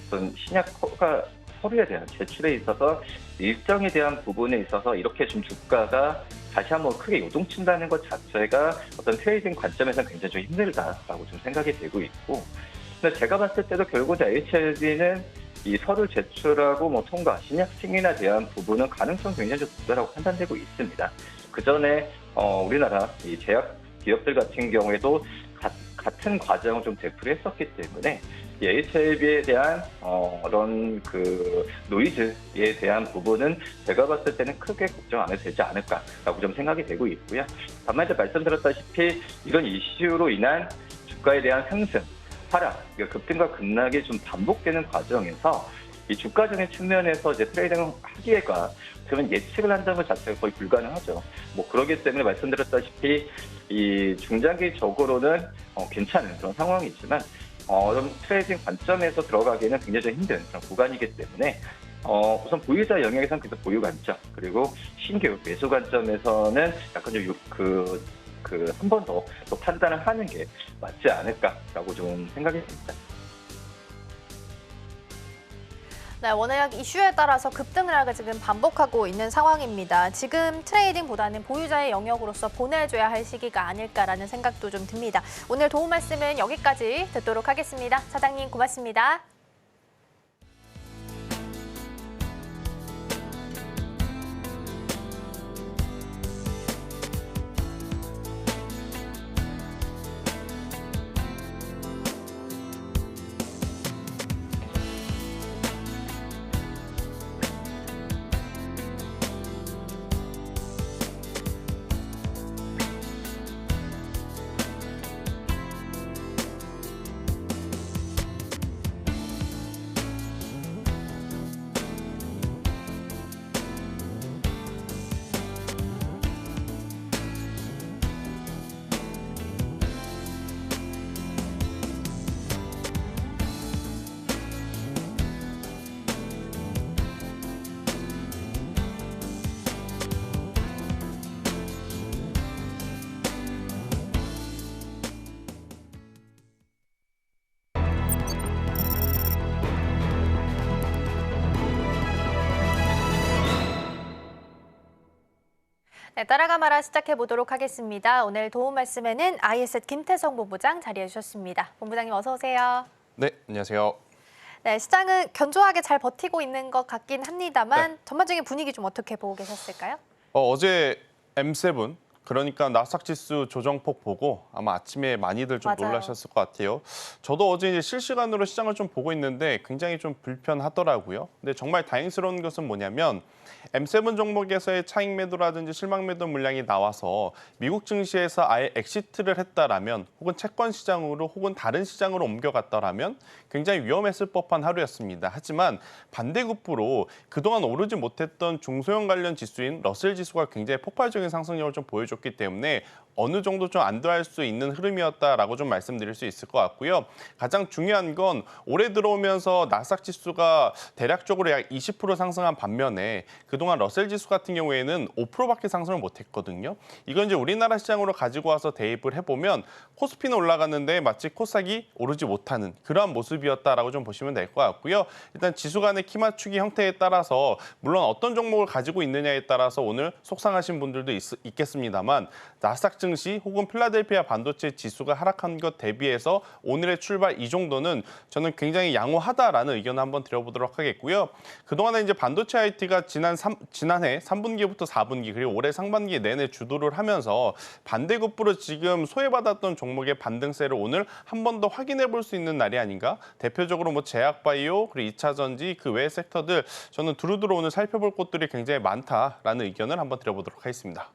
어떤 신약 허가 서류에 대한 제출에 있어서 일정에 대한 부분에 있어서 이렇게 좀 주가가 다시 한번 크게 요동친다는 것 자체가 어떤 트레이딩 관점에서는 굉장히 좀 힘들다라고 좀 생각이 되고 있고, 근데 제가 봤을 때도 결국 HLB는 이 서류 제출하고 뭐 통과, 신약 승인에 대한 부분은 가능성 굉장히 좀 높다라고 판단되고 있습니다. 그 전에 우리나라 이 제약 기업들 같은 경우에도 같은 과정을 좀 대표를 했었기 때문에 이 HLB에 대한 그런 노이즈에 대한 부분은 제가 봤을 때는 크게 걱정 안 해도 되지 않을까라고 좀 생각이 되고 있고요. 다만 이제 말씀드렸다시피 이런 이슈로 인한 주가에 대한 상승, 하락, 급등과 급락이 좀 반복되는 과정에서 이 주가적인 측면에서 이제 트레이딩을 하기가 그러면 예측을 한다는 것 자체가 거의 불가능하죠. 뭐 그러기 때문에 말씀드렸다시피 이 중장기적으로는 괜찮은 그런 상황이지만 좀 트레이딩 관점에서 들어가기에는 굉장히 좀 힘든 그런 구간이기 때문에 우선 보유자 영역에서는 계속 보유 관점, 그리고 신규 매수 관점에서는 약간 좀 한 번 더 판단을 하는 게 맞지 않을까라고 좀 생각이 듭니다. 네, 워낙 이슈에 따라서 급등을 하게 지금 반복하고 있는 상황입니다. 지금 트레이딩보다는 보유자의 영역으로서 보내줘야 할 시기가 아닐까라는 생각도 좀 듭니다. 오늘 도움 말씀은 여기까지 듣도록 하겠습니다. 사장님 고맙습니다. 네, 따라가 말아 시작해 보도록 하겠습니다. 오늘 도움 말씀에는 ISS 김태성 본부장 자리해 주셨습니다. 본부장님 어서 오세요. 네, 안녕하세요. 네, 시장은 견조하게 잘 버티고 있는 것 같긴 합니다만 네. 전반적인 분위기 좀 어떻게 보고 계셨을까요? 어제 M7 그러니까 나스닥 지수 조정폭 보고 아마 아침에 많이들 좀 맞아요. 놀라셨을 것 같아요. 저도 어제 이제 실시간으로 시장을 좀 보고 있는데 굉장히 좀 불편하더라고요. 근데 정말 다행스러운 것은 뭐냐면 M7 종목에서의 차익 매도라든지 실망 매도 물량이 나와서 미국 증시에서 아예 엑시트를 했다라면 혹은 채권 시장으로 혹은 다른 시장으로 옮겨갔다라면 굉장히 위험했을 법한 하루였습니다. 하지만 반대급부로 그동안 오르지 못했던 중소형 관련 지수인 러셀 지수가 굉장히 폭발적인 상승력을 좀 보여줬기 때문에 어느 정도 좀 안도할 수 있는 흐름이었다라고 좀 말씀드릴 수 있을 것 같고요. 가장 중요한 건 올해 들어오면서 나스닥 지수가 대략적으로 약 20% 상승한 반면에 그동안 러셀 지수 같은 경우에는 5%밖에 상승을 못했거든요. 이건 이제 우리나라 시장으로 가지고 와서 대입을 해보면 코스피는 올라갔는데 마치 코스닥이 오르지 못하는 그러한 모습이었다라고 좀 보시면 될 것 같고요. 일단 지수 간의 키 맞추기 형태에 따라서 물론 어떤 종목을 가지고 있느냐에 따라서 오늘 속상하신 분들도 있겠습니다만 있습니다만 나스닥 증시 혹은 필라델피아 반도체 지수가 하락한 것 대비해서 오늘의 출발 이 정도는 저는 굉장히 양호하다라는 의견을 한번 드려보도록 하겠고요. 그동안에 이제 반도체 IT가 지난해 3분기부터 4분기 그리고 올해 상반기 내내 주도를 하면서 반대급부로 지금 소외받았던 종목의 반등세를 오늘 한 번 더 확인해 볼 수 있는 날이 아닌가. 대표적으로 뭐 제약바이오 그리고 2차 전지 그 외 섹터들 저는 두루두루 오늘 살펴볼 곳들이 굉장히 많다라는 의견을 한번 드려보도록 하겠습니다.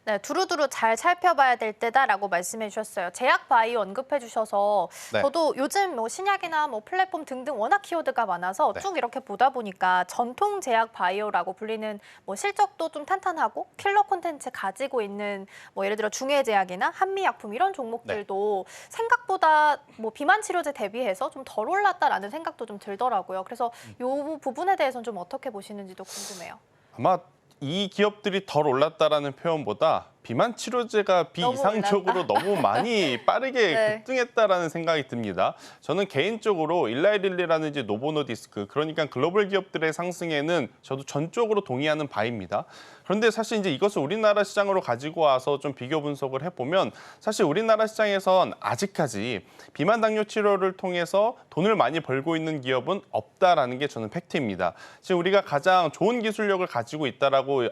네, 두루두루 잘 살펴봐야 될 때다라고 말씀해 주셨어요. 제약 바이오 언급해 주셔서 네. 저도 요즘 뭐 신약이나 뭐 플랫폼 등등 워낙 키워드가 많아서 네. 쭉 이렇게 보다 보니까 전통 제약 바이오라고 불리는 뭐 실적도 좀 탄탄하고 킬러 콘텐츠 가지고 있는 뭐 예를 들어 중해제약이나 한미약품 이런 종목들도 생각보다 뭐 비만 치료제 대비해서 좀 덜 올랐다라는 생각도 좀 들더라고요. 그래서 이 부분에 대해서는 좀 어떻게 보시는지도 궁금해요. 아마 이 기업들이 덜 올랐다라는 표현보다 비만 치료제가 비이상적으로 너무 많이 빠르게 네. 급등했다라는 생각이 듭니다. 저는 개인적으로 일라이릴리라든지 노보노디스크 그러니까 글로벌 기업들의 상승에는 저도 전적으로 동의하는 바입니다. 그런데 사실 이제 이것을 우리나라 시장으로 가지고 와서 좀 비교 분석을 해보면 사실 우리나라 시장에선 아직까지 비만 당뇨 치료를 통해서 돈을 많이 벌고 있는 기업은 없다라는 게 저는 팩트입니다. 지금 우리가 가장 좋은 기술력을 가지고 있다라고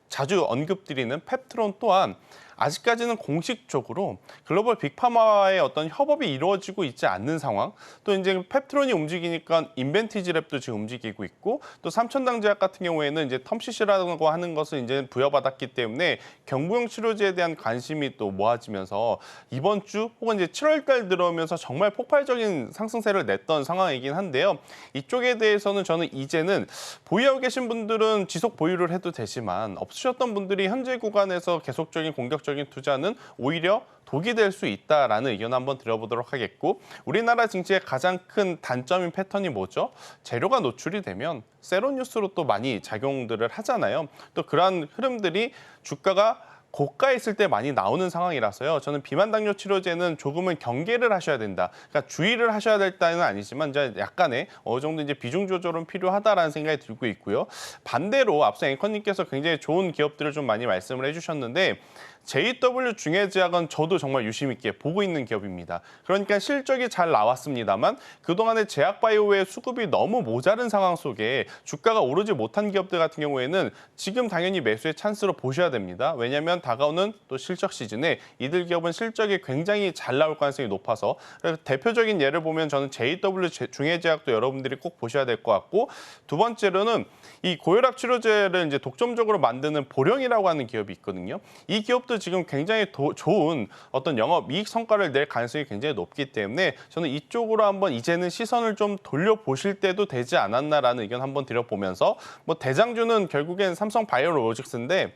자주 언급드리는 펩트론 또한 아직까지는 공식적으로 글로벌 빅파마와의 어떤 협업이 이루어지고 있지 않는 상황. 또 이제 펩트론이 움직이니까 인벤티지랩도 지금 움직이고 있고 또 삼천당제약 같은 경우에는 이제 텀시시라고 하는 것을 이제 부여받았기 때문에 경부용 치료제에 대한 관심이 또 모아지면서 이번 주 혹은 이제 7월 달 들어오면서 정말 폭발적인 상승세를 냈던 상황이긴 한데요. 이쪽에 대해서는 저는 이제는 보유하고 계신 분들은 지속 보유를 해도 되지만 없으셨던 분들이 현재 구간에서 계속적인 공격적인 투자는 오히려 독이 될 수 있다라는 의견 한번 드려보도록 하겠고 우리나라 증시의 가장 큰 단점인 패턴이 뭐죠? 재료가 노출이 되면 세로뉴스로 또 많이 작용들을 하잖아요. 또 그러한 흐름들이 주가가 고가에 있을 때 많이 나오는 상황이라서요. 저는 비만 당뇨 치료제는 조금은 경계를 하셔야 된다. 그러니까 주의를 하셔야 될 때는 아니지만 이제 약간의 어느 정도 이제 비중 조절은 필요하다라는 생각이 들고 있고요. 반대로 앞서 앵커님께서 굉장히 좋은 기업들을 좀 많이 말씀을 해주셨는데 JW 중해제약은 저도 정말 유심 있게 보고 있는 기업입니다. 그러니까 실적이 잘 나왔습니다만 그동안에 제약바이오의 수급이 너무 모자른 상황 속에 주가가 오르지 못한 기업들 같은 경우에는 지금 당연히 매수의 찬스로 보셔야 됩니다. 왜냐하면 다가오는 또 실적 시즌에 이들 기업은 실적이 굉장히 잘 나올 가능성이 높아서 대표적인 예를 보면 저는 JW 중해제약도 여러분들이 꼭 보셔야 될 것 같고 두 번째로는 이 고혈압 치료제를 이제 독점적으로 만드는 보령이라고 하는 기업이 있거든요. 이 기업도 지금 굉장히 좋은 어떤 영업 이익 성과를 낼 가능성이 굉장히 높기 때문에 저는 이쪽으로 한번 이제는 시선을 좀 돌려보실 때도 되지 않았나라는 의견 한번 드려보면서 뭐 대장주는 결국엔 삼성바이오로직스인데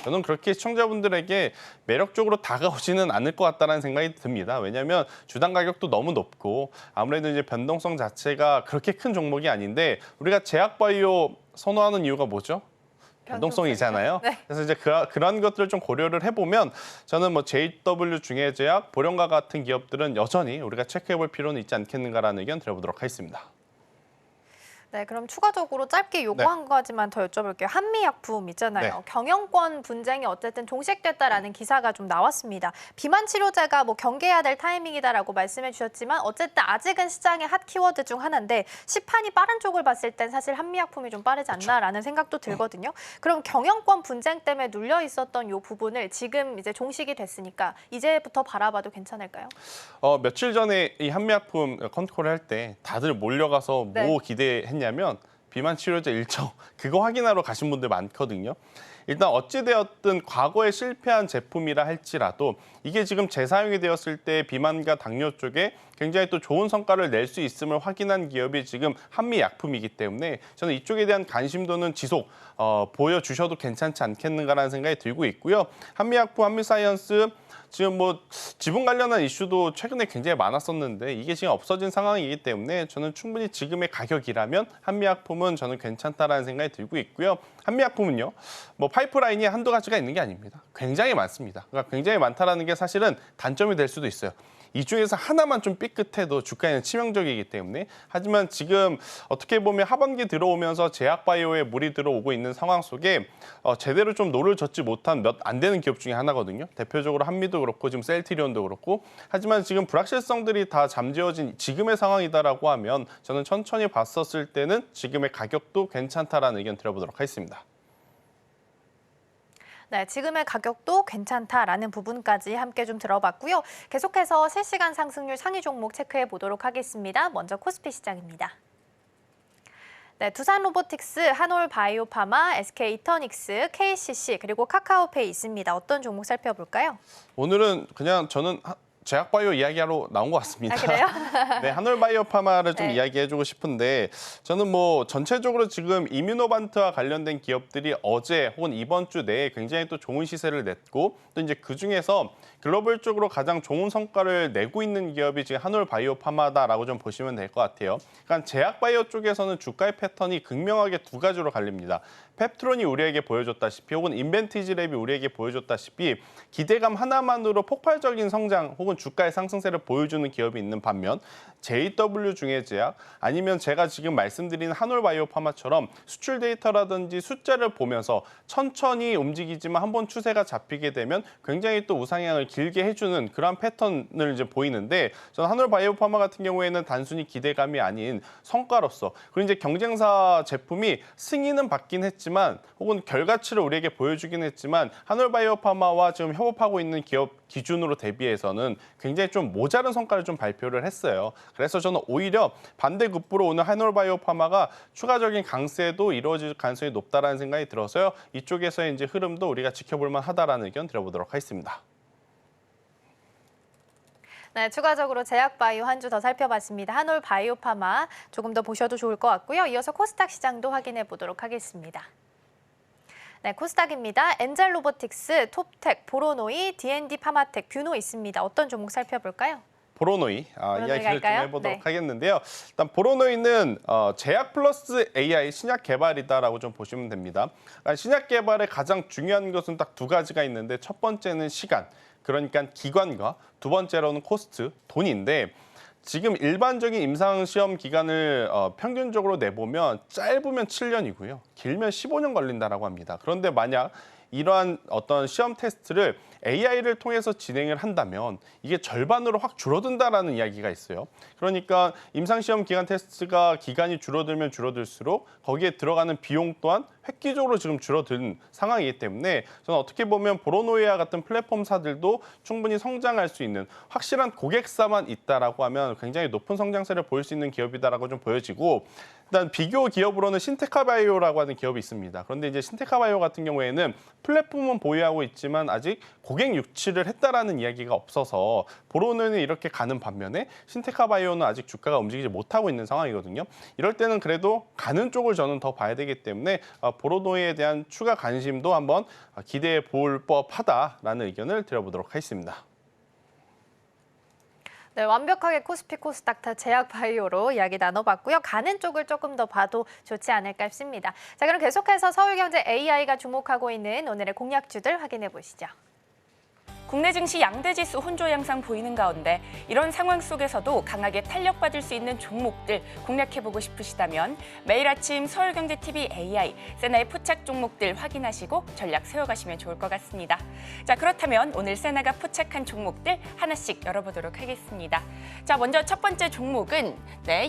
저는 그렇게 시청자분들에게 매력적으로 다가오지는 않을 것 같다는 생각이 듭니다. 왜냐하면 주당 가격도 너무 높고 아무래도 이제 변동성 자체가 그렇게 큰 종목이 아닌데 우리가 제약바이오 선호하는 이유가 뭐죠? 변동성이잖아요. 네. 그래서 이제 그런 것들을 좀 고려를 해보면 저는 뭐 JW 중해제약, 보령과 같은 기업들은 여전히 우리가 체크해볼 필요는 있지 않겠는가라는 의견 드려보도록 하겠습니다. 네, 그럼 추가적으로 짧게 요거 네. 한 가지만 더 여쭤볼게요. 한미약품 있잖아요. 네. 경영권 분쟁이 어쨌든 종식됐다라는 기사가 좀 나왔습니다. 비만 치료제가 뭐 경계해야 될 타이밍이다라고 말씀해 주셨지만 어쨌든 아직은 시장의 핫 키워드 중 하나인데 시판이 빠른 쪽을 봤을 땐 사실 한미약품이 좀 빠르지 않나라는 생각도 들거든요. 그럼 경영권 분쟁 때문에 눌려 있었던 요 부분을 지금 이제 종식이 됐으니까 이제부터 바라봐도 괜찮을까요? 며칠 전에 이 한미약품 컨트롤 할 때 다들 몰려가서 네. 뭐 기대했냐면 비만 치료제 일정 그거 확인하러 가신 분들 많거든요. 일단 어찌되었든 과거에 실패한 제품이라 할지라도 이게 지금 재사용이 되었을 때 비만과 당뇨 쪽에 굉장히 또 좋은 성과를 낼 수 있음을 확인한 기업이 지금 한미약품이기 때문에 저는 이쪽에 대한 관심도는 지속 보여주셔도 괜찮지 않겠는가라는 생각이 들고 있고요. 한미약품, 한미사이언스 지금 뭐 지분 관련한 이슈도 최근에 굉장히 많았었는데 이게 지금 없어진 상황이기 때문에 저는 충분히 지금의 가격이라면 한미약품은 저는 괜찮다라는 생각이 들고 있고요. 한미약품은요, 뭐 파이프라인이 한두 가지가 있는 게 아닙니다. 굉장히 많습니다. 그러니까 굉장히 많다라는 게 사실은 단점이 될 수도 있어요. 이 중에서 하나만 좀 삐끗해도 주가에는 치명적이기 때문에 하지만 지금 어떻게 보면 하반기 들어오면서 제약바이오에 물이 들어오고 있는 상황 속에 제대로 좀 노를 젓지 못한 몇 안 되는 기업 중에 하나거든요. 대표적으로 한미도 그렇고 지금 셀트리온도 그렇고 하지만 지금 불확실성들이 다 잠재워진 지금의 상황이다라고 하면 저는 천천히 봤었을 때는 지금의 가격도 괜찮다라는 의견 드려보도록 하겠습니다. 네, 지금의 가격도 괜찮다라는 부분까지 함께 좀 들어봤고요. 계속해서 실시간 상승률 상위 종목 체크해 보도록 하겠습니다. 먼저 코스피 시장입니다. 네, 두산로보틱스, 한올바이오파마, SK이터닉스, KCC 그리고 카카오페이 있습니다. 어떤 종목 살펴볼까요? 오늘은 그냥 저는 제약바이오 이야기하러 나온 것 같습니다. 아, 그래요? 네, 한올바이오파마를 좀 네. 이야기해주고 싶은데 저는 뭐 전체적으로 지금 이뮤노반트와 관련된 기업들이 어제 혹은 이번 주 내에 굉장히 또 좋은 시세를 냈고 또 이제 그 중에서 글로벌적으로 가장 좋은 성과를 내고 있는 기업이 지금 한올바이오파마다라고 좀 보시면 될 것 같아요. 그러니까 제약바이오 쪽에서는 주가의 패턴이 극명하게 두 가지로 갈립니다. 펩트론이 우리에게 보여줬다시피 혹은 인벤티지랩이 우리에게 보여줬다시피 기대감 하나만으로 폭발적인 성장 혹은 주가의 상승세를 보여주는 기업이 있는 반면 JW 중해제약 아니면 제가 지금 말씀드린 한올바이오파마처럼 수출 데이터라든지 숫자를 보면서 천천히 움직이지만 한번 추세가 잡히게 되면 굉장히 또 우상향을 길게 해주는 그런 패턴을 이제 보이는데 저는 한올바이오파마 같은 경우에는 단순히 기대감이 아닌 성과로서 그리고 이제 경쟁사 제품이 승인은 받긴 했지만 혹은 결과치를 우리에게 보여주긴 했지만 한올바이오파마와 지금 협업하고 있는 기업 기준으로 대비해서는 굉장히 좀 모자른 성과를 좀 발표를 했어요. 그래서 저는 오히려 반대급부로 오늘 한올바이오파마가 추가적인 강세도 이루어질 가능성이 높다라는 생각이 들어서요. 이쪽에서의 이제 흐름도 우리가 지켜볼 만하다라는 의견 드려보도록 하겠습니다. 네, 추가적으로 제약바이오 한 주 더 살펴봤습니다. 한올바이오파마 조금 더 보셔도 좋을 것 같고요. 이어서 코스닥 시장도 확인해 보도록 하겠습니다. 네, 코스닥입니다. 엔젤로보틱스, 톱텍, 보로노이, D&D 파마텍, 뷰노 있습니다. 어떤 종목 살펴볼까요? 보로노이 이야기를 좀 갈까요? 해보도록 네. 하겠는데요. 일단 보로노이는 제약 플러스 AI 신약 개발이다라고 좀 보시면 됩니다. 그러니까 신약 개발의 가장 중요한 것은 딱 두 가지가 있는데 첫 번째는 시간, 그러니까 기관과 두 번째로는 코스트, 돈인데 지금 일반적인 임상시험 기간을 평균적으로 내보면 짧으면 7년이고요. 길면 15년 걸린다라고 합니다. 그런데 만약 이러한 어떤 시험 테스트를 AI를 통해서 진행을 한다면 이게 절반으로 확 줄어든다라는 이야기가 있어요. 그러니까 임상시험 기간 테스트가 기간이 줄어들면 줄어들수록 거기에 들어가는 비용 또한 획기적으로 지금 줄어든 상황이기 때문에 저는 어떻게 보면 보로노이와 같은 플랫폼사들도 충분히 성장할 수 있는 확실한 고객사만 있다라고 하면 굉장히 높은 성장세를 보일 수 있는 기업이다라고 좀 보여지고 일단 비교 기업으로는 신테카바이오라고 하는 기업이 있습니다. 그런데 이제 신테카바이오 같은 경우에는 플랫폼은 보유하고 있지만 아직 고객 유치를 했다라는 이야기가 없어서 보로노이는 이렇게 가는 반면에 신테카바이오는 아직 주가가 움직이지 못하고 있는 상황이거든요. 이럴 때는 그래도 가는 쪽을 저는 더 봐야 되기 때문에 보로노이에 대한 추가 관심도 한번 기대해 볼 법하다라는 의견을 드려보도록 하겠습니다. 네, 완벽하게 코스피, 코스닥 다 제약바이오로 이야기 나눠봤고요. 가는 쪽을 조금 더 봐도 좋지 않을까 싶습니다. 자, 그럼 계속해서 서울경제 AI가 주목하고 있는 오늘의 공략주들 확인해 보시죠. 국내 증시 양대 지수 혼조 양상 보이는 가운데 이런 상황 속에서도 강하게 탄력받을 수 있는 종목들 공략해보고 싶으시다면 매일 아침 서울경제TV AI, 세나의 포착 종목들 확인하시고 전략 세워가시면 좋을 것 같습니다. 자, 그렇다면 오늘 세나가 포착한 종목들 하나씩 열어보도록 하겠습니다. 자, 먼저 첫 번째 종목은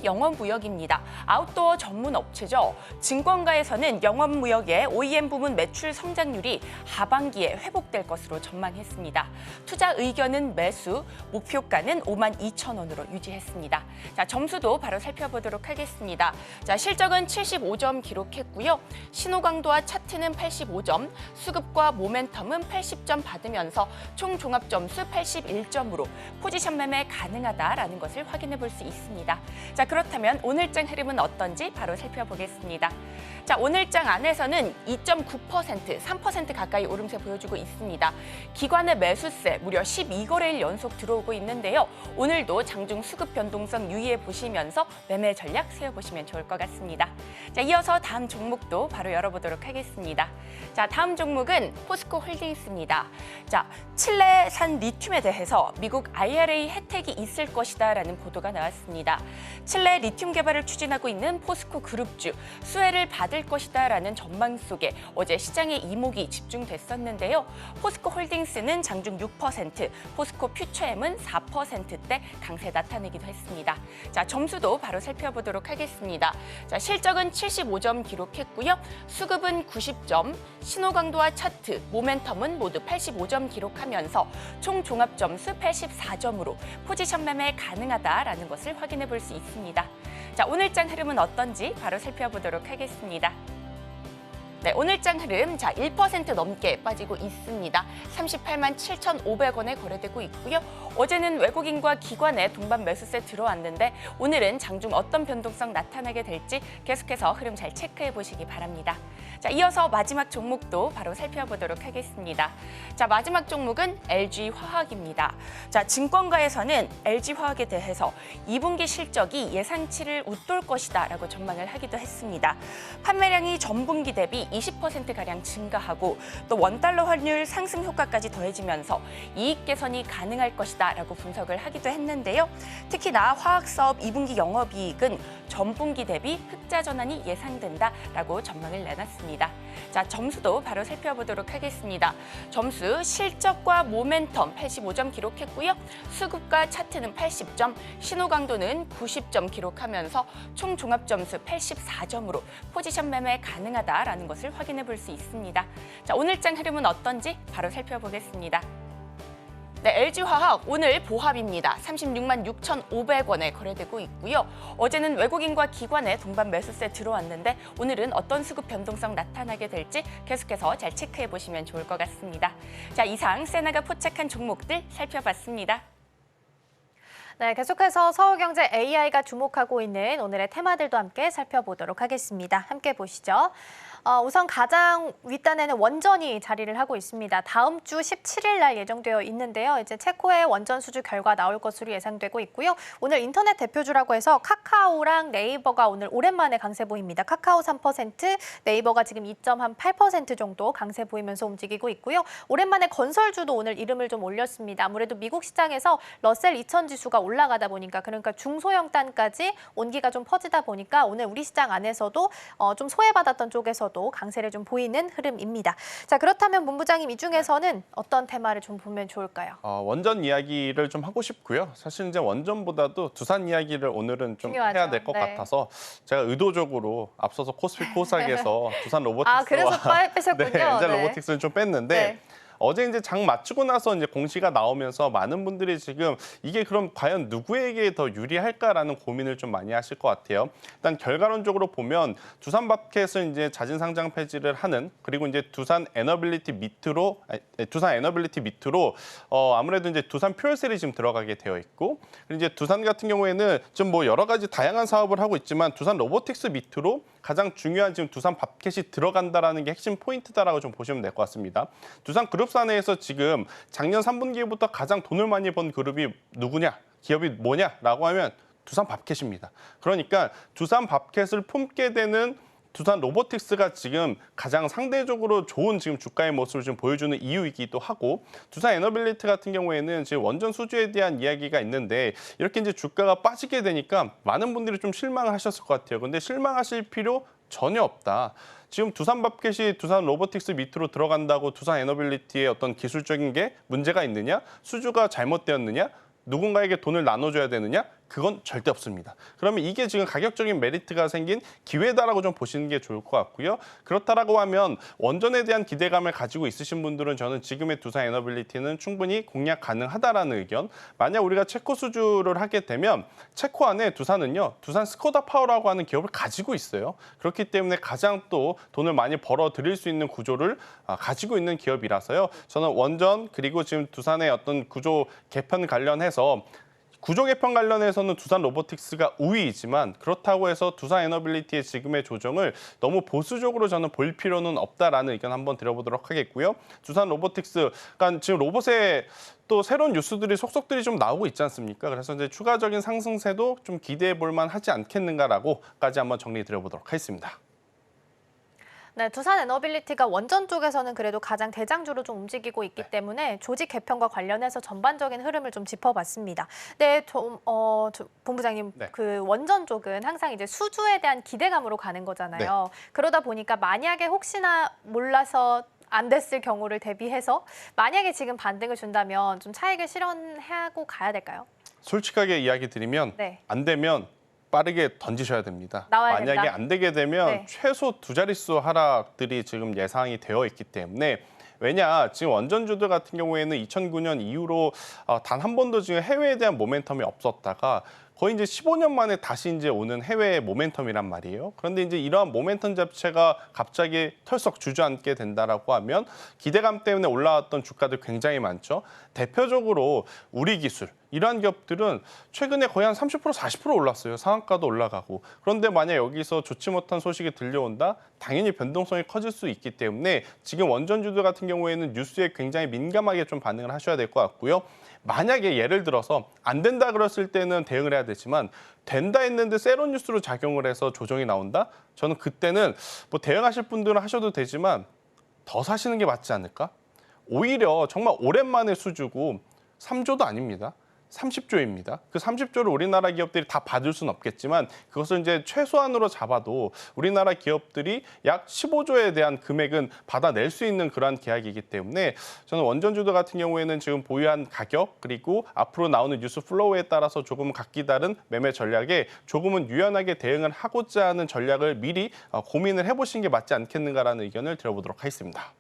영업무역입니다. 아웃도어 전문 업체죠. 증권가에서는 영업무역의 OEM 부문 매출 성장률이 하반기에 회복될 것으로 전망했습니다. 투자 의견은 매수, 목표가는 52,000원으로 유지했습니다. 자, 점수도 바로 살펴보도록 하겠습니다. 자, 실적은 75점 기록했고요. 신호 강도와 차트는 85점, 수급과 모멘텀은 80점 받으면서 총 종합 점수 81점으로 포지션 매매 가능하다라는 것을 확인해 볼 수 있습니다. 자, 그렇다면 오늘장 흐름은 어떤지 바로 살펴보겠습니다. 자, 오늘장 안에서는 2.9%, 3% 가까이 오름세 보여주고 있습니다. 기관의 매수세 무려 12거래일 연속 들어오고 있는데요. 오늘도 장중 수급 변동성 유의해 보시면서 매매 전략 세워보시면 좋을 것 같습니다. 자, 이어서 다음 종목도 바로 열어보도록 하겠습니다. 자, 다음 종목은 포스코 홀딩스입니다. 자, 칠레산 리튬에 대해서 미국 IRA 혜택이 있을 것이다라는 보도가 나왔습니다. 칠레 리튬 개발을 추진하고 있는 포스코 그룹주 수혜를 받을 것이다라는 전망 속에 어제 시장의 이목이 집중됐었는데요. 포스코 홀딩스는 장중 6%, 포스코 퓨처엠은 4%대 강세 나타내기도 했습니다. 자, 점수도 바로 살펴보도록 하겠습니다. 자, 실적은 75점 기록했고요. 수급은 90점, 신호 강도와 차트, 모멘텀은 모두 85점 기록하면서 총 종합 점수 84점으로 포지션 매매 가능하다라는 것을 확인해 볼 수 있습니다. 자, 오늘장 흐름은 어떤지 바로 살펴보도록 하겠습니다. 네, 오늘장 흐름 1% 넘게 빠지고 있습니다. 38만 7,500원에 거래되고 있고요. 어제는 외국인과 기관의 동반 매수세 들어왔는데 오늘은 장중 어떤 변동성 나타나게 될지 계속해서 흐름 잘 체크해 보시기 바랍니다. 자, 이어서 마지막 종목도 바로 살펴보도록 하겠습니다. 자, 마지막 종목은 LG화학입니다. 자, 증권가에서는 LG화학에 대해서 2분기 실적이 예상치를 웃돌 것이다라고 전망을 하기도 했습니다. 판매량이 전분기 대비 20%가량 증가하고 또 원달러 환율 상승 효과까지 더해지면서 이익 개선이 가능할 것이다라고 분석을 하기도 했는데요. 특히나 화학사업 2분기 영업이익은 전분기 대비 흑자 전환이 예상된다라고 전망을 내놨습니다. 자, 점수도 바로 살펴보도록 하겠습니다. 점수 실적과 모멘텀 85점 기록했고요. 수급과 차트는 80점, 신호 강도는 90점 기록하면서 총 종합 점수 84점으로 포지션 매매 가능하다라는 것을 확인해 볼 수 있습니다. 자, 오늘장 흐름은 어떤지 바로 살펴보겠습니다. 네, LG화학 오늘 보합입니다. 36만 6,500원에 거래되고 있고요. 어제는 외국인과 기관의 동반 매수세 들어왔는데 오늘은 어떤 수급 변동성 나타나게 될지 계속해서 잘 체크해 보시면 좋을 것 같습니다. 자, 이상 세나가 포착한 종목들 살펴봤습니다. 네, 계속해서 서울경제 AI가 주목하고 있는 오늘의 테마들도 함께 살펴보도록 하겠습니다. 함께 보시죠. 우선 가장 윗단에는 원전이 자리를 하고 있습니다. 다음 주 17일 날 예정되어 있는데요. 이제 체코의 원전 수주 결과 나올 것으로 예상되고 있고요. 오늘 인터넷 대표주라고 해서 카카오랑 네이버가 오늘 오랜만에 강세 보입니다. 카카오 3%, 네이버가 지금 2.8% 정도 강세 보이면서 움직이고 있고요. 오랜만에 건설주도 오늘 이름을 좀 올렸습니다. 아무래도 미국 시장에서 러셀 2000 지수가 올라가다 보니까 그러니까 중소형단까지 온기가 좀 퍼지다 보니까 오늘 우리 시장 안에서도 좀 소외받았던 쪽에서 강세를 좀 보이는 흐름입니다. 자, 그렇다면 본부장님 이 중에서는 어떤 테마를 좀 보면 좋을까요? 원전 이야기를 좀 하고 싶고요. 사실 이제 원전보다도 두산 이야기를 오늘은 좀 중요하죠. 해야 될 것 네. 같아서 제가 의도적으로 앞서서 코스피 코스닥에서 두산 로보틱스와 아, 그래서 빼셨군요. 네, 엔젤 네. 로보틱스를 좀 뺐는데 네. 어제 이제 장 마치고 나서 이제 공시가 나오면서 많은 분들이 지금 이게 그럼 과연 누구에게 더 유리할까라는 고민을 좀 많이 하실 것 같아요. 일단 결과론적으로 보면 두산밥켓은 이제 자진 상장 폐지를 하는 그리고 이제 두산 에너빌리티 밑으로 아무래도 이제 두산 퓨얼셀이 지금 들어가게 되어 있고 그리고 이제 두산 같은 경우에는 좀 뭐 여러 가지 다양한 사업을 하고 있지만 두산 로보틱스 밑으로 가장 중요한 지금 두산 밥켓이 들어간다라는 게 핵심 포인트다라고 좀 보시면 될 것 같습니다. 두산 그룹사 내에서 지금 작년 3분기부터 가장 돈을 많이 번 그룹이 누구냐, 기업이 뭐냐라고 하면 두산 밥켓입니다. 그러니까 두산 밥켓을 품게 되는 두산 로보틱스가 지금 가장 상대적으로 좋은 지금 주가의 모습을 좀 보여주는 이유이기도 하고 두산 에너빌리티 같은 경우에는 지금 원전 수주에 대한 이야기가 있는데 이렇게 이제 주가가 빠지게 되니까 많은 분들이 좀 실망을 하셨을 것 같아요. 근데 실망하실 필요 전혀 없다. 지금 두산 밥켓이 두산 로보틱스 밑으로 들어간다고 두산 에너빌리티의 어떤 기술적인 게 문제가 있느냐? 수주가 잘못되었느냐? 누군가에게 돈을 나눠줘야 되느냐? 그건 절대 없습니다. 그러면 이게 지금 가격적인 메리트가 생긴 기회다라고 좀 보시는 게 좋을 것 같고요. 그렇다라고 하면 원전에 대한 기대감을 가지고 있으신 분들은 저는 지금의 두산 에너빌리티는 충분히 공략 가능하다라는 의견. 만약 우리가 체코 수주를 하게 되면 체코 안에 두산은요. 두산 스코다 파워라고 하는 기업을 가지고 있어요. 그렇기 때문에 가장 또 돈을 많이 벌어 들일 수 있는 구조를 가지고 있는 기업이라서요. 저는 원전 그리고 지금 두산의 어떤 구조 개편 관련해서 구조 개편 관련해서는 두산 로보틱스가 우위이지만 그렇다고 해서 두산 에너빌리티의 지금의 조정을 너무 보수적으로 저는 볼 필요는 없다라는 의견 한번 드려보도록 하겠고요. 두산 로보틱스, 그러니까 지금 로봇에 또 새로운 뉴스들이 속속들이 좀 나오고 있지 않습니까? 그래서 이제 추가적인 상승세도 좀 기대해 볼 만하지 않겠는가라고까지 한번 정리 드려보도록 하겠습니다. 네, 두산 에너빌리티가 원전 쪽에서는 그래도 가장 대장주로 좀 움직이고 있기 때문에 조직 개편과 관련해서 전반적인 흐름을 좀 짚어봤습니다. 네, 본부장님, 네. 그 원전 쪽은 항상 이제 수주에 대한 기대감으로 가는 거잖아요. 그러다 보니까 만약에 혹시나 몰라서 안 됐을 경우를 대비해서 만약에 지금 반등을 준다면 좀 차익을 실현하고 가야 될까요? 솔직하게 이야기 드리면 네. 안 되면 빠르게 던지셔야 됩니다. 나와야 만약에 된다? 안 되게 되면 네. 최소 2자릿수 하락들이 지금 예상이 되어 있기 때문에 왜냐, 지금 원전주들 같은 경우에는 2009년 이후로 단 한 번도 지금 해외에 대한 모멘텀이 없었다가 거의 이제 15년 만에 다시 이제 오는 해외의 모멘텀이란 말이에요. 그런데 이제 이러한 모멘텀 자체가 갑자기 털썩 주저앉게 된다라고 하면 기대감 때문에 올라왔던 주가들 굉장히 많죠. 대표적으로 우리 기술, 이러한 기업들은 최근에 거의 한 30%, 40% 올랐어요. 상한가도 올라가고. 그런데 만약 여기서 좋지 못한 소식이 들려온다? 당연히 변동성이 커질 수 있기 때문에 지금 원전주들 같은 경우에는 뉴스에 굉장히 민감하게 좀 반응을 하셔야 될 것 같고요. 만약에 예를 들어서 안 된다 그랬을 때는 대응을 해야 되지만 된다 했는데 새로운 뉴스로 작용을 해서 조정이 나온다? 저는 그때는 뭐 대응하실 분들은 하셔도 되지만 더 사시는 게 맞지 않을까? 오히려 정말 오랜만에 수주고 3조도 아닙니다. 30조입니다. 그 30조를 우리나라 기업들이 다 받을 수는 없겠지만 그것을 이제 최소한으로 잡아도 우리나라 기업들이 약 15조에 대한 금액은 받아낼 수 있는 그러한 계약이기 때문에 저는 원전주들 같은 경우에는 지금 보유한 가격 그리고 앞으로 나오는 뉴스 플로우에 따라서 조금 각기 다른 매매 전략에 조금은 유연하게 대응을 하고자 하는 전략을 미리 고민을 해보시는 게 맞지 않겠는가라는 의견을 드려보도록 하겠습니다.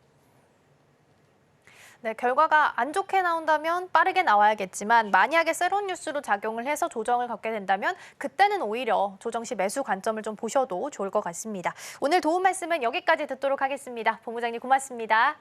네, 결과가 안 좋게 나온다면 빠르게 나와야겠지만 만약에 새로운 뉴스로 작용을 해서 조정을 겪게 된다면 그때는 오히려 조정 시 매수 관점을 좀 보셔도 좋을 것 같습니다. 오늘 도움 말씀은 여기까지 듣도록 하겠습니다. 본부장님 고맙습니다.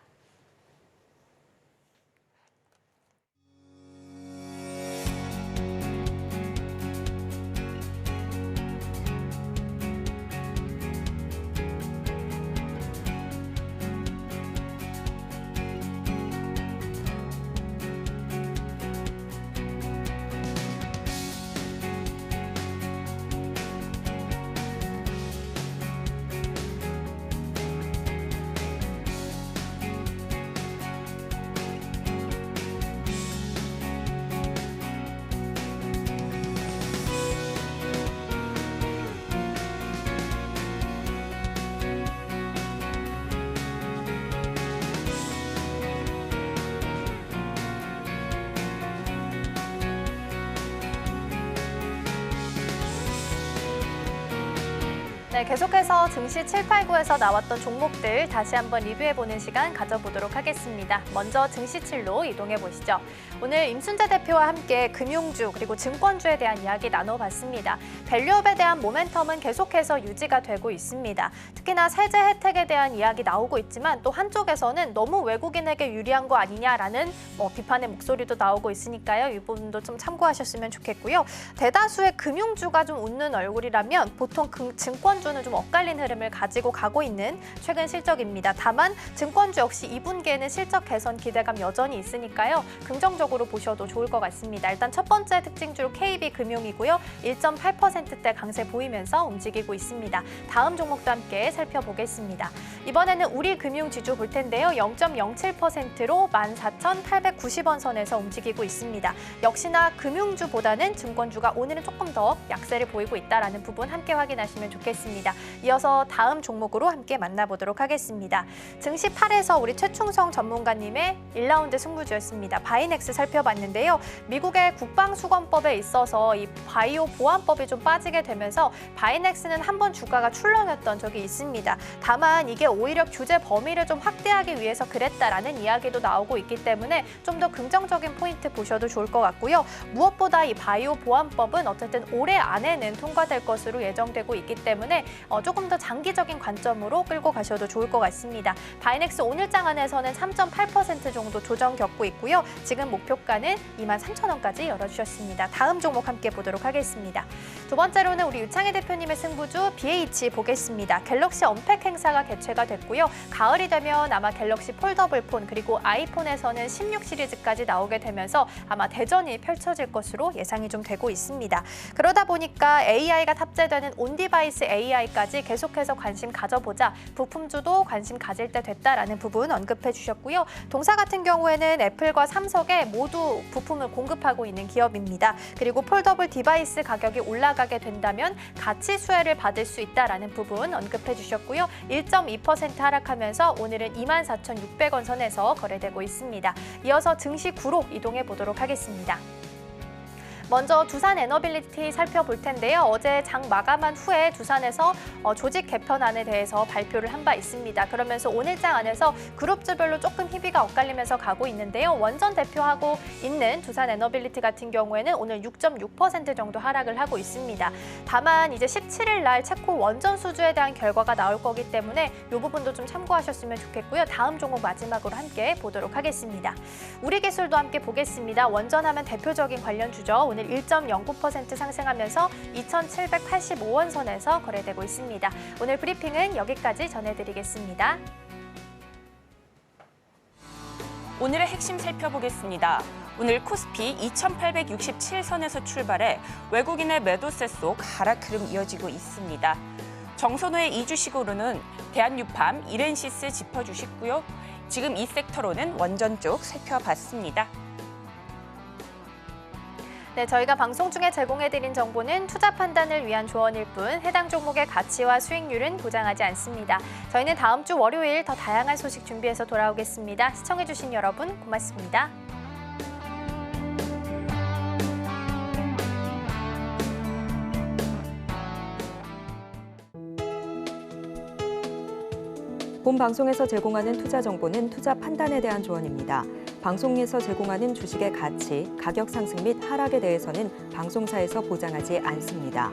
네, 계속해서 증시 789에서 나왔던 종목들 다시 한번 리뷰해보는 시간 가져보도록 하겠습니다. 먼저 증시 7로 이동해 보시죠. 오늘 임순재 대표와 함께 금융주 그리고 증권주에 대한 이야기 나눠봤습니다. 밸류업에 대한 모멘텀은 계속해서 유지가 되고 있습니다. 특히나 세제 혜택에 대한 이야기 나오고 있지만 또 한쪽에서는 너무 외국인에게 유리한 거 아니냐라는 비판의 목소리도 나오고 있으니까요. 이 부분도 좀 참고하셨으면 좋겠고요. 대다수의 금융주가 좀 웃는 얼굴이라면 보통 증권주는 좀 엇갈린 흐름을 가지고 가고 있는 최근 실적입니다. 다만 증권주 역시 2분기에는 실적 개선 기대감 여전히 있으니까요. 긍정적으로 보셔도 좋을 것 같습니다. 일단 첫 번째 특징주 KB금융이고요. 1.8%대 강세 보이면서 움직이고 있습니다. 다음 종목도 함께 살펴보겠습니다. 이번에는 우리 금융 지주 볼 텐데요. 0.07%로 14,890원 선에서 움직이고 있습니다. 역시나 금융주보다는 증권주가 오늘은 조금 더 약세를 보이고 있다는 부분 함께 확인하시면 좋겠습니다. 이어서 다음 종목으로 함께 만나보도록 하겠습니다. 증시 8에서 우리 최충성 전문가님의 1라운드 승부주였습니다. 바이넥스 살펴봤는데요. 미국의 국방수권법에 있어서 이 바이오 보안법이 좀 빠지게 되면서 바이넥스는 한번 주가가 출렁였던 적이 있습니다. 다만 이게 오히려 규제 범위를 좀 확대하기 위해서 그랬다라는 이야기도 나오고 있기 때문에 좀 더 긍정적인 포인트 보셔도 좋을 것 같고요. 무엇보다 이 바이오 보안법은 어쨌든 올해 안에는 통과될 것으로 예정되고 있기 때문에 조금 더 장기적인 관점으로 끌고 가셔도 좋을 것 같습니다. 바이넥스 오늘장 안에서는 3.8% 정도 조정 겪고 있고요. 지금 목표가는 23,000원까지 열어주셨습니다. 다음 종목 함께 보도록 하겠습니다. 두 번째로는 우리 유창희 대표님의 승부주 BH 보겠습니다. 갤럭시 언팩 행사가 개최가 됐고요. 가을이 되면 아마 갤럭시 폴더블 폰 그리고 아이폰에서는 16 시리즈까지 나오게 되면서 아마 대전이 펼쳐질 것으로 예상이 좀 되고 있습니다. 그러다 보니까 AI가 탑재되는 온디바이스 AI까지 계속해서 관심 가져보자. 부품주도 관심 가질 때 됐다라는 부분 언급해 주셨고요. 동사 같은 경우에는 애플과 삼성에 모두 부품을 공급하고 있는 기업입니다. 그리고 폴더블 디바이스 가격이 올라가게 된다면 가치 수혜를 받을 수 있다라는 부분 언급해 주셨고요. 1.2% 하락하면서 오늘은 24,600원 선에서 거래되고 있습니다. 이어서 증시 구로 이동해 보도록 하겠습니다. 먼저 두산 에너빌리티 살펴볼 텐데요. 어제 장 마감한 후에 두산에서 조직 개편안에 대해서 발표를 한 바 있습니다. 그러면서 오늘장 안에서 그룹주별로 조금 희비가 엇갈리면서 가고 있는데요. 원전 대표하고 있는 두산 에너빌리티 같은 경우에는 오늘 6.6% 정도 하락을 하고 있습니다. 다만 이제 17일 날 체코 원전 수주에 대한 결과가 나올 거기 때문에 이 부분도 좀 참고하셨으면 좋겠고요. 다음 종목 마지막으로 함께 보도록 하겠습니다. 우리기술도 함께 보겠습니다. 원전하면 대표적인 관련주죠. 오늘 1.09% 상승하면서 2,785원 선에서 거래되고 있습니다. 오늘 브리핑은 여기까지 전해드리겠습니다. 오늘의 핵심 살펴보겠습니다. 오늘 코스피 2,867선에서 출발해 외국인의 매도세 속 하락 흐름 이어지고 있습니다. 정선호의 2주식으로는 대한유팜, 이렌시스 짚어주시고요. 지금 이 섹터로는 원전 쪽 살펴봤습니다. 네, 저희가 방송 중에 제공해드린 정보는 투자 판단을 위한 조언일 뿐 해당 종목의 가치와 수익률은 보장하지 않습니다. 저희는 다음 주 월요일 더 다양한 소식 준비해서 돌아오겠습니다. 시청해주신 여러분 고맙습니다. 본 방송에서 제공하는 투자 정보는 투자 판단에 대한 조언입니다. 방송에서 제공하는 주식의 가치, 가격 상승 및 하락에 대해서는 방송사에서 보장하지 않습니다.